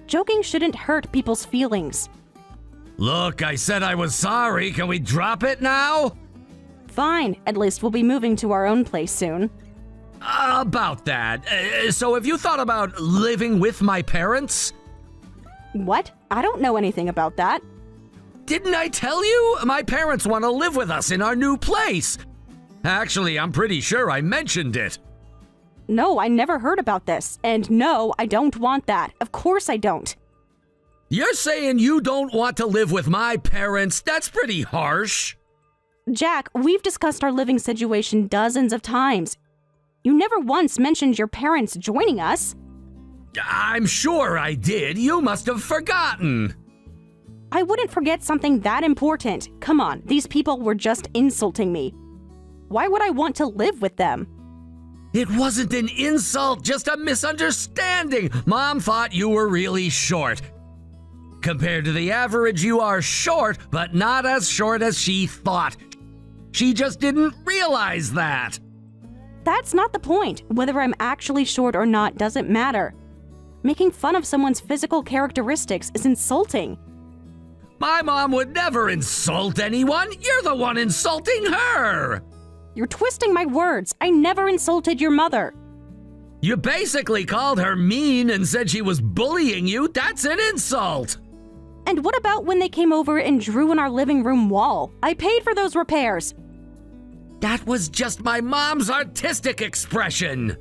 Joking shouldn't hurt people's feelings. Look, I said I was sorry. Can we drop it now? Fine, at least we'll be moving to our own place soon. About that. So have you thought about living with my parents? What? I don't know anything about that. Didn't I tell you? My parents want to live with us in our new place. Actually, I'm pretty sure I mentioned it. No, I never heard about this. And no, I don't want that. Of course I don't. You're saying you don't want to live with my parents? That's pretty harsh. Jack, we've discussed our living situation dozens of times. You never once mentioned your parents joining us. I'm sure I did. You must have forgotten. I wouldn't forget something that important. Come on, these people were just insulting me. Why would I want to live with them? It wasn't an insult, just a misunderstanding. Mom thought you were really short. Compared to the average, you are short, but not as short as she thought. She just didn't realize that. That's not the point. Whether I'm actually short or not doesn't matter. Making fun of someone's physical characteristics is insulting. My mom would never insult anyone. You're the one insulting her. You're twisting my words. I never insulted your mother. You basically called her mean and said she was bullying you. That's an insult. And what about when they came over and drew on our living room wall? I paid for those repairs. That was just my mom's artistic expression.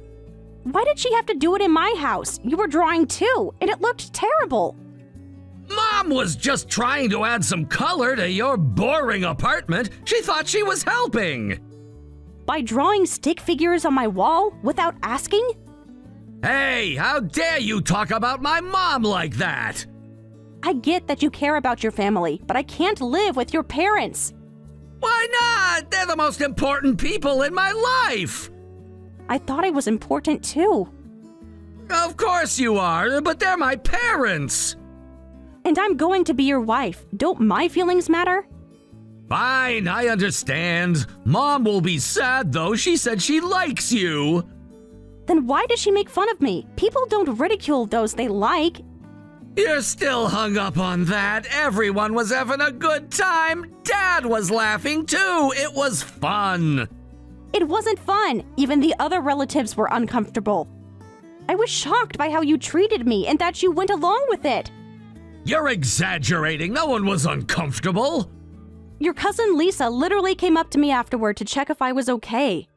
Why did she have to do it in my house? You were drawing too, and it looked terrible. Mom was just trying to add some color to your boring apartment. She thought she was helping. By drawing stick figures on my wall without asking? Hey, how dare you talk about my mom like that? I get that you care about your family, but I can't live with your parents. Why not? They're the most important people in my life. I thought I was important too. Of course you are, but they're my parents. And I'm going to be your wife. Don't my feelings matter? Fine, I understand. Mom will be sad though. She said she likes you. Then why does she make fun of me? People don't ridicule those they like. You're still hung up on that. Everyone was having a good time. Dad was laughing too. It was fun. It wasn't fun. Even the other relatives were uncomfortable. I was shocked by how you treated me and that you went along with it. You're exaggerating. No one was uncomfortable. Your cousin Lisa literally came up to me afterward to check if I was okay.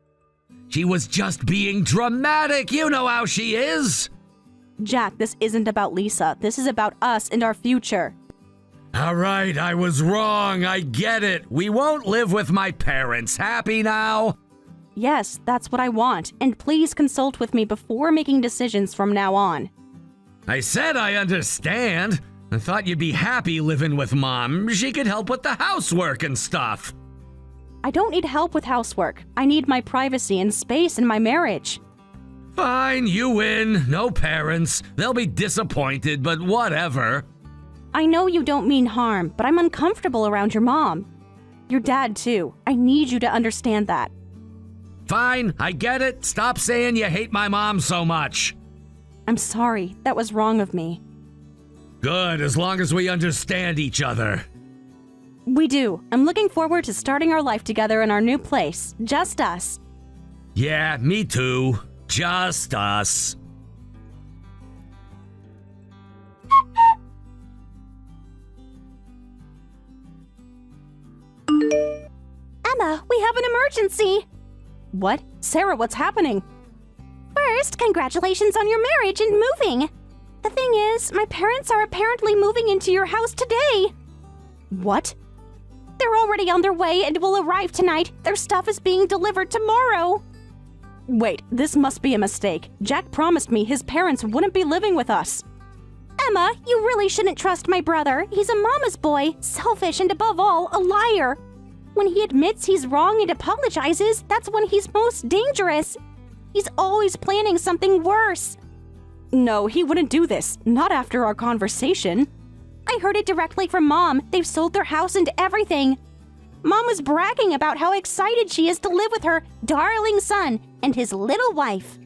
She was just being dramatic. You know how she is. Jack, this isn't about Lisa. This is about us and our future. All right, I was wrong. I get it. We won't live with my parents. Happy now? Yes, that's what I want. And please consult with me before making decisions from now on. I said I understand. I thought you'd be happy living with Mom. She could help with the housework and stuff. I don't need help with housework. I need my privacy and space in my marriage. Fine, you win. No parents. They'll be disappointed, but whatever. I know you don't mean harm, but I'm uncomfortable around your mom. Your dad, too. I need you to understand that. Fine, I get it. Stop saying you hate my mom so much. I'm sorry. That was wrong of me. Good, as long as we understand each other. We do. I'm looking forward to starting our life together in our new place. Just us. Yeah, me too. Just us. Emma, we have an emergency. What? Sarah, what's happening? First, congratulations on your marriage and moving. The thing is, my parents are apparently moving into your house today. What? They're already on their way and will arrive tonight. Their stuff is being delivered tomorrow. Wait, this must be a mistake. Jack promised me his parents wouldn't be living with us. Emma, you really shouldn't trust my brother. He's a mama's boy, selfish, and above all, a liar. When he admits he's wrong and apologizes, that's when he's most dangerous. He's always planning something worse. No, he wouldn't do this. Not after our conversation. I heard it directly from Mom. They've sold their house and everything. Mom was bragging about how excited she is to live with her darling son and his little wife.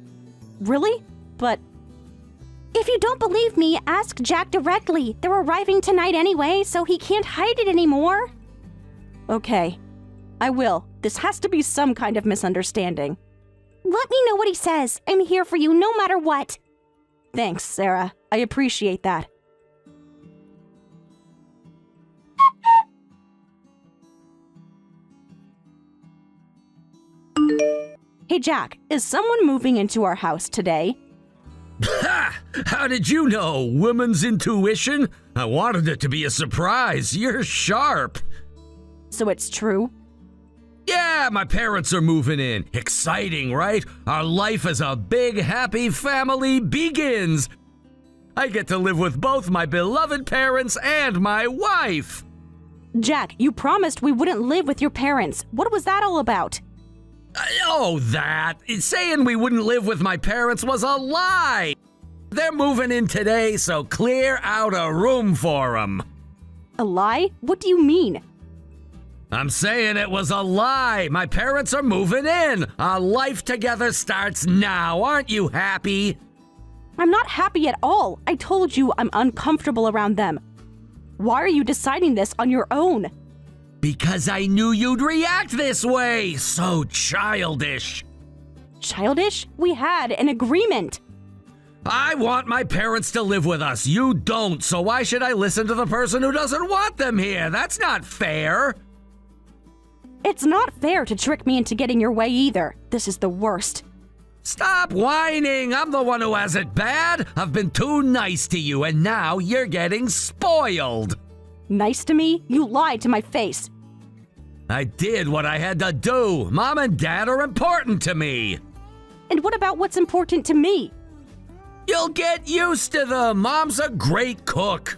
Really? But if you don't believe me, ask Jack directly. They're arriving tonight anyway, so he can't hide it anymore. Okay, I will. This has to be some kind of misunderstanding. Let me know what he says. I'm here for you no matter what. Thanks, Sarah. I appreciate that. Hey, Jack, is someone moving into our house today? Ha! How did you know? Woman's intuition? I wanted it to be a surprise. You're sharp. So it's true? Yeah, my parents are moving in. Exciting, right? Our life as a big, happy family begins. I get to live with both my beloved parents and my wife. Jack, you promised we wouldn't live with your parents. What was that all about? Oh, that. Saying we wouldn't live with my parents was a lie. They're moving in today, so clear out a room for them. A lie? What do you mean? I'm saying it was a lie. My parents are moving in. Our life together starts now. Aren't you happy? I'm not happy at all. I told you I'm uncomfortable around them. Why are you deciding this on your own? Because I knew you'd react this way. So childish. Childish? We had an agreement. I want my parents to live with us. You don't, so why should I listen to the person who doesn't want them here? That's not fair. It's not fair to trick me into getting your way either. This is the worst. Stop whining. I'm the one who has it bad. I've been too nice to you, and now you're getting spoiled. Nice to me? You lied to my face. I did what I had to do. Mom and Dad are important to me. And what about what's important to me? You'll get used to them. Mom's a great cook.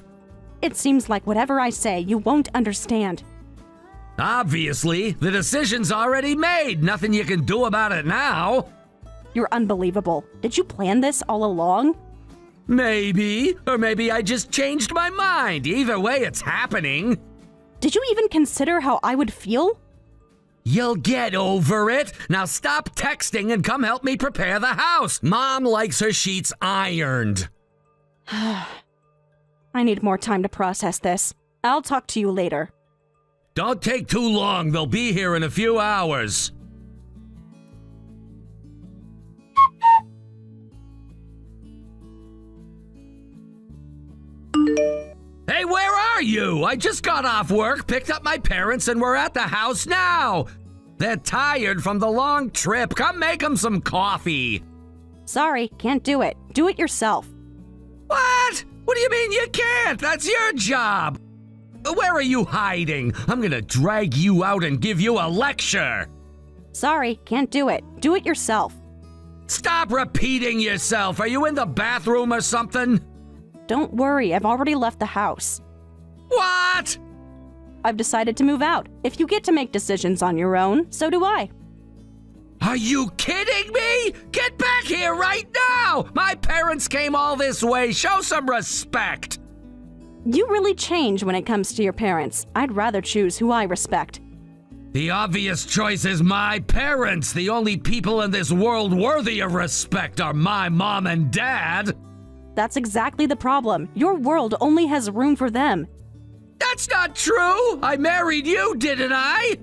It seems like whatever I say, you won't understand. Obviously, the decision's already made. Nothing you can do about it now. You're unbelievable. Did you plan this all along? Maybe. Or maybe I just changed my mind. Either way, it's happening. Did you even consider how I would feel? You'll get over it. Now stop texting and come help me prepare the house. Mom likes her sheets ironed. I need more time to process this. I'll talk to you later. Don't take too long. They'll be here in a few hours. Hey, where are you? I just got off work, picked up my parents, and we're at the house now. They're tired from the long trip. Come make them some coffee. Sorry, can't do it. Do it yourself. What? What do you mean you can't? That's your job. Where are you hiding? I'm gonna drag you out and give you a lecture. Sorry, can't do it. Do it yourself. Stop repeating yourself. Are you in the bathroom or something? Don't worry, I've already left the house. What? I've decided to move out. If you get to make decisions on your own, so do I. Are you kidding me? Get back here right now! My parents came all this way. Show some respect. You really change when it comes to your parents. I'd rather choose who I respect. The obvious choice is my parents. The only people in this world worthy of respect are my mom and dad. That's exactly the problem. Your world only has room for them. That's not true! I married you, didn't I?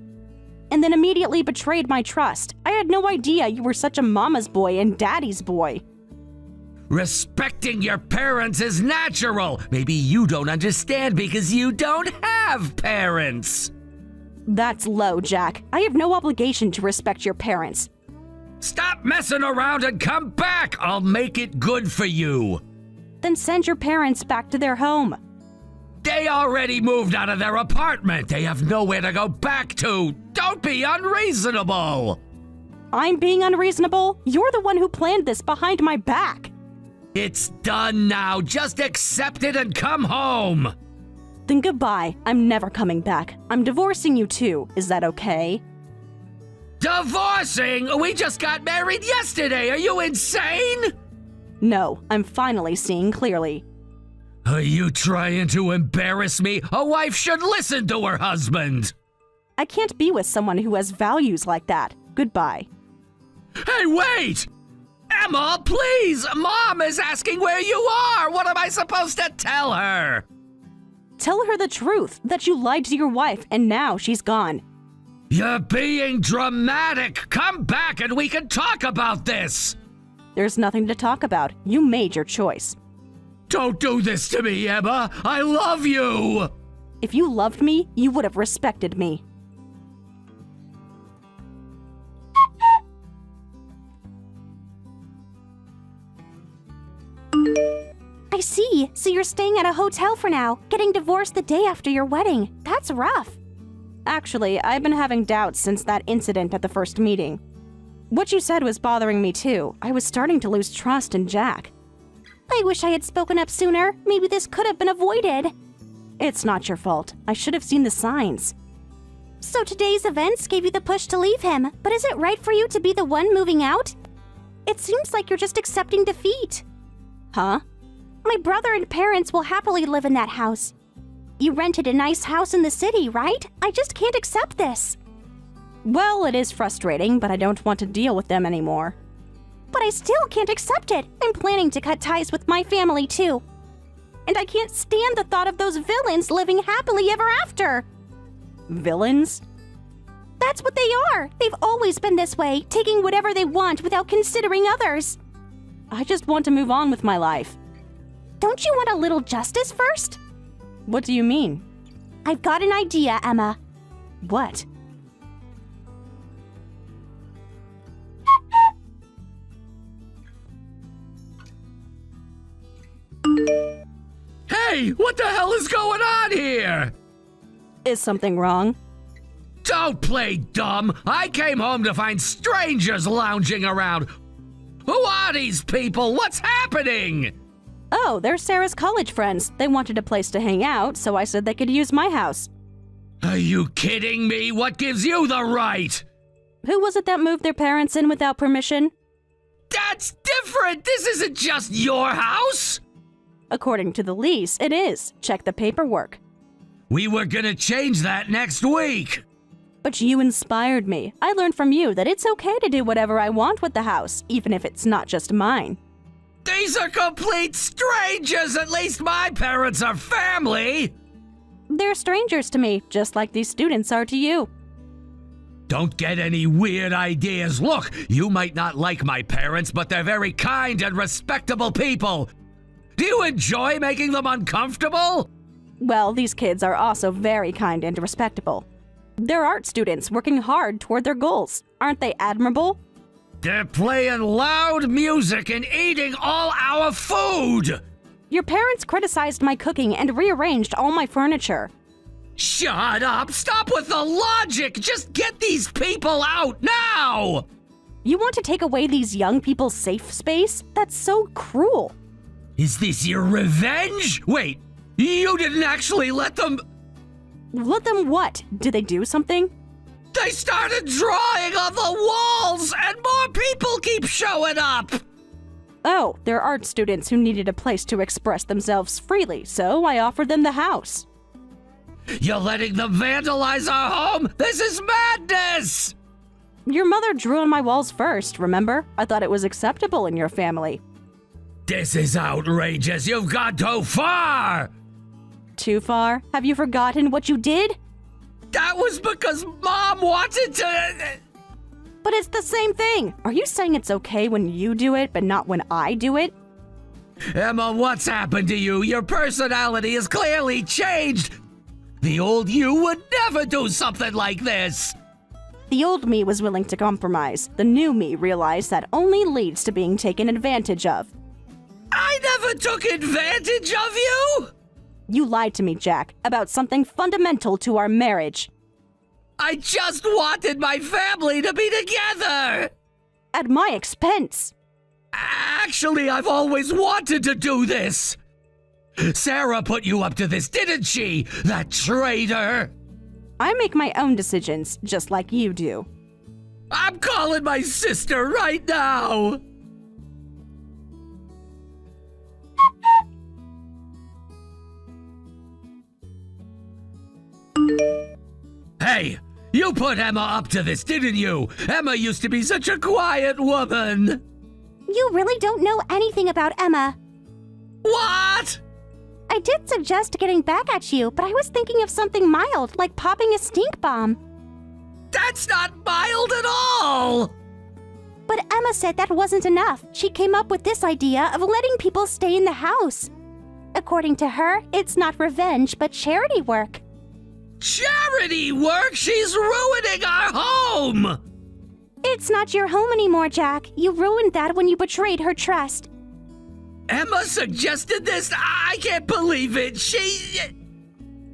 And then immediately betrayed my trust. I had no idea you were such a mama's boy and daddy's boy. Respecting your parents is natural. Maybe you don't understand because you don't have parents. That's low, Jack. I have no obligation to respect your parents. Stop messing around and come back. I'll make it good for you. Then send your parents back to their home. They already moved out of their apartment. They have nowhere to go back to. Don't be unreasonable. I'm being unreasonable? You're the one who planned this behind my back. It's done now. Just accept it and come home. Then goodbye. I'm never coming back. I'm divorcing you too. Is that okay? Divorcing? We just got married yesterday. Are you insane? No, I'm finally seeing clearly. Are you trying to embarrass me? A wife should listen to her husband. I can't be with someone who has values like that. Goodbye. Hey, wait! Emma, please! Mom is asking where you are! What am I supposed to tell her? Tell her the truth, that you lied to your wife and now she's gone. You're being dramatic! Come back and we can talk about this! There's nothing to talk about. You made your choice. Don't do this to me, Emma! I love you! If you loved me, you would have respected me. I see. So you're staying at a hotel for now, getting divorced the day after your wedding. That's rough. Actually, I've been having doubts since that incident at the first meeting. What you said was bothering me too. I was starting to lose trust in Jack. I wish I had spoken up sooner. Maybe this could have been avoided. It's not your fault. I should have seen the signs. So today's events gave you the push to leave him, but is it right for you to be the one moving out? It seems like you're just accepting defeat. Huh? My brother and parents will happily live in that house. You rented a nice house in the city, right? I just can't accept this. Well, it is frustrating, but I don't want to deal with them anymore. But I still can't accept it. I'm planning to cut ties with my family, too. And I can't stand the thought of those villains living happily ever after. Villains? That's what they are. They've always been this way, taking whatever they want without considering others. I just want to move on with my life. Don't you want a little justice first? What do you mean? I've got an idea, Emma. What? Hey, what the hell is going on here? Is something wrong? Don't play dumb. I came home to find strangers lounging around. Who are these people? What's happening? Oh, they're Sarah's college friends. They wanted a place to hang out, so I said they could use my house. Are you kidding me? What gives you the right? Who was it that moved their parents in without permission? That's different. This isn't just your house. According to the lease, it is. Check the paperwork. We were gonna change that next week. But you inspired me. I learned from you that it's okay to do whatever I want with the house, even if it's not just mine. These are complete strangers. At least my parents are family. They're strangers to me, just like these students are to you. Don't get any weird ideas. Look, you might not like my parents, but they're very kind and respectable people. Do you enjoy making them uncomfortable? Well, these kids are also very kind and respectable. They're art students working hard toward their goals. Aren't they admirable? They're playing loud music and eating all our food. Your parents criticized my cooking and rearranged all my furniture. Shut up! Stop with the logic! Just get these people out now! You want to take away these young people's safe space? That's so cruel. Is this your revenge? Wait, you didn't actually let them... Let them what? Did they do something? They started drawing on the walls, and more people keep showing up! Oh, they're art students who needed a place to express themselves freely, so I offered them the house. You're letting them vandalize our home? This is madness! Your mother drew on my walls first, remember? I thought it was acceptable in your family. This is outrageous. You've gone too far! Too far? Have you forgotten what you did? That was because Mom wanted to... But it's the same thing. Are you saying it's okay when you do it, but not when I do it? Emma, what's happened to you? Your personality has clearly changed. The old you would never do something like this. The old me was willing to compromise. The new me realized that only leads to being taken advantage of. I never took advantage of you! You lied to me, Jack, about something fundamental to our marriage. I just wanted my family to be together! at my expense. Actually, I've always wanted to do this. Sarah put you up to this, didn't she? That traitor! I make my own decisions, just like you do. I'm calling my sister right now! Hey, you put Emma up to this, didn't you? Emma used to be such a quiet woman. You really don't know anything about Emma. What? I did suggest getting back at you, but I was thinking of something mild, like popping a stink bomb. That's not mild at all! But Emma said that wasn't enough. She came up with this idea of letting people stay in the house. According to her, it's not revenge, but charity work. Charity work? She's ruining our home! It's not your home anymore, Jack. You ruined that when you betrayed her trust. Emma suggested this? I can't believe it.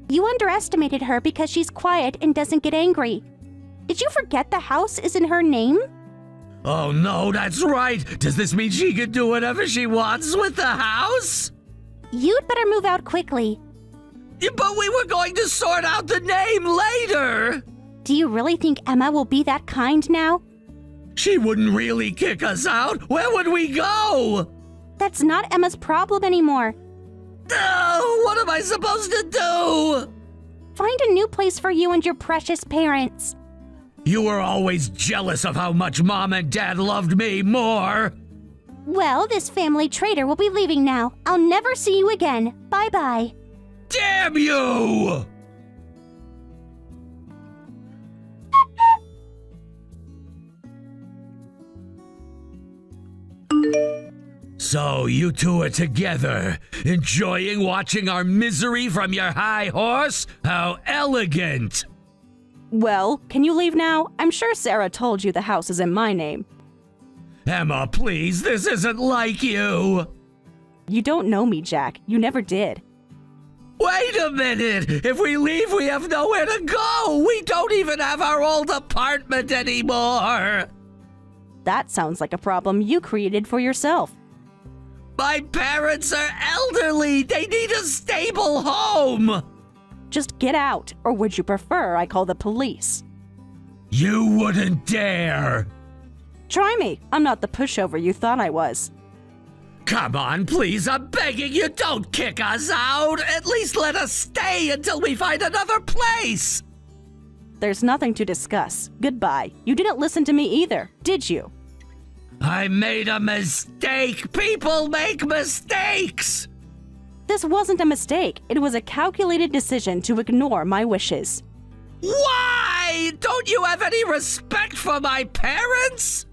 You underestimated her because she's quiet and doesn't get angry. Did you forget the house is in her name? Oh no, that's right. Does this mean she can do whatever she wants with the house? You'd better move out quickly. But we were going to sort out the name later. Do you really think Emma will be that kind now? She wouldn't really kick us out. Where would we go? That's not Emma's problem anymore. Oh, what am I supposed to do? Find a new place for you and your precious parents. You were always jealous of how much Mom and Dad loved me more. Well, this family traitor will be leaving now. I'll never see you again. Bye-bye. Damn you! So you two are together, enjoying watching our misery from your high horse? How elegant! Well, can you leave now? I'm sure Sarah told you the house is in my name. Emma, please, this isn't like you! You don't know me, Jack. You never did. Wait a minute! If we leave, we have nowhere to go! We don't even have our old apartment anymore! That sounds like a problem you created for yourself. My parents are elderly! They need a stable home! Just get out, or would you prefer I call the police? You wouldn't dare! Try me. I'm not the pushover you thought I was. Come on, please, I'm begging you, don't kick us out! At least let us stay until we find another place! There's nothing to discuss. Goodbye. You didn't listen to me either, did you? I made a mistake! People make mistakes! This wasn't a mistake. It was a calculated decision to ignore my wishes. Why? Don't you have any respect for my parents?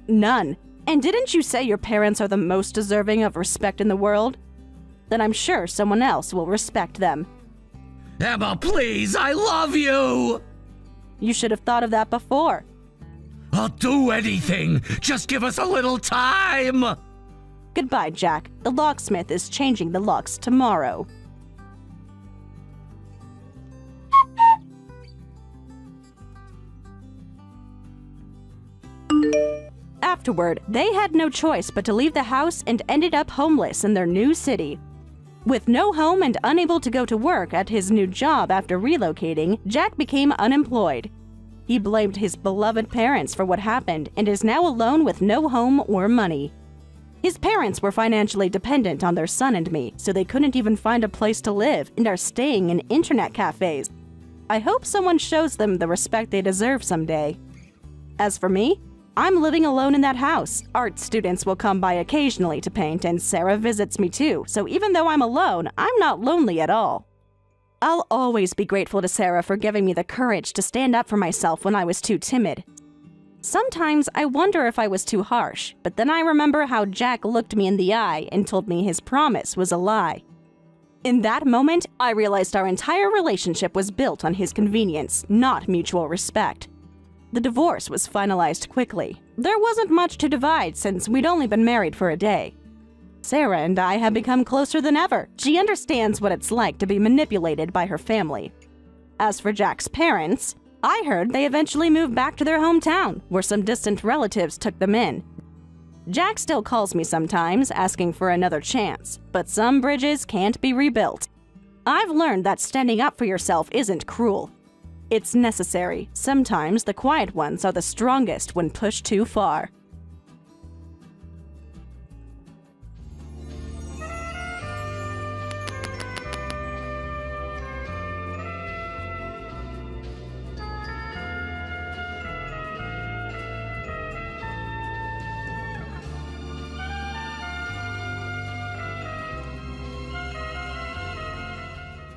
None. And didn't you say your parents are the most deserving of respect in the world? Then I'm sure someone else will respect them. Emma, please, I love you! You should have thought of that before. I'll do anything. Just give us a little time. Goodbye, Jack. The locksmith is changing the locks tomorrow. Afterward, they had no choice but to leave the house and ended up homeless in their new city. With no home and unable to go to work at his new job after relocating, Jack became unemployed. He blamed his beloved parents for what happened and is now alone with no home or money. His parents were financially dependent on their son and me, so they couldn't even find a place to live and are staying in internet cafes. I hope someone shows them the respect they deserve someday. As for me, I'm living alone in that house. Art students will come by occasionally to paint, and Sarah visits me too, so even though I'm alone, I'm not lonely at all. I'll always be grateful to Sarah for giving me the courage to stand up for myself when I was too timid. Sometimes I wonder if I was too harsh, but then I remember how Jack looked me in the eye and told me his promise was a lie. In that moment, I realized our entire relationship was built on his convenience, not mutual respect. The divorce was finalized quickly. There wasn't much to divide since we'd only been married for a day. Sarah and I have become closer than ever. She understands what it's like to be manipulated by her family. As for Jack's parents, I heard they eventually moved back to their hometown, where some distant relatives took them in. Jack still calls me sometimes, asking for another chance, but some bridges can't be rebuilt. I've learned that standing up for yourself isn't cruel. It's necessary. Sometimes the quiet ones are the strongest when pushed too far.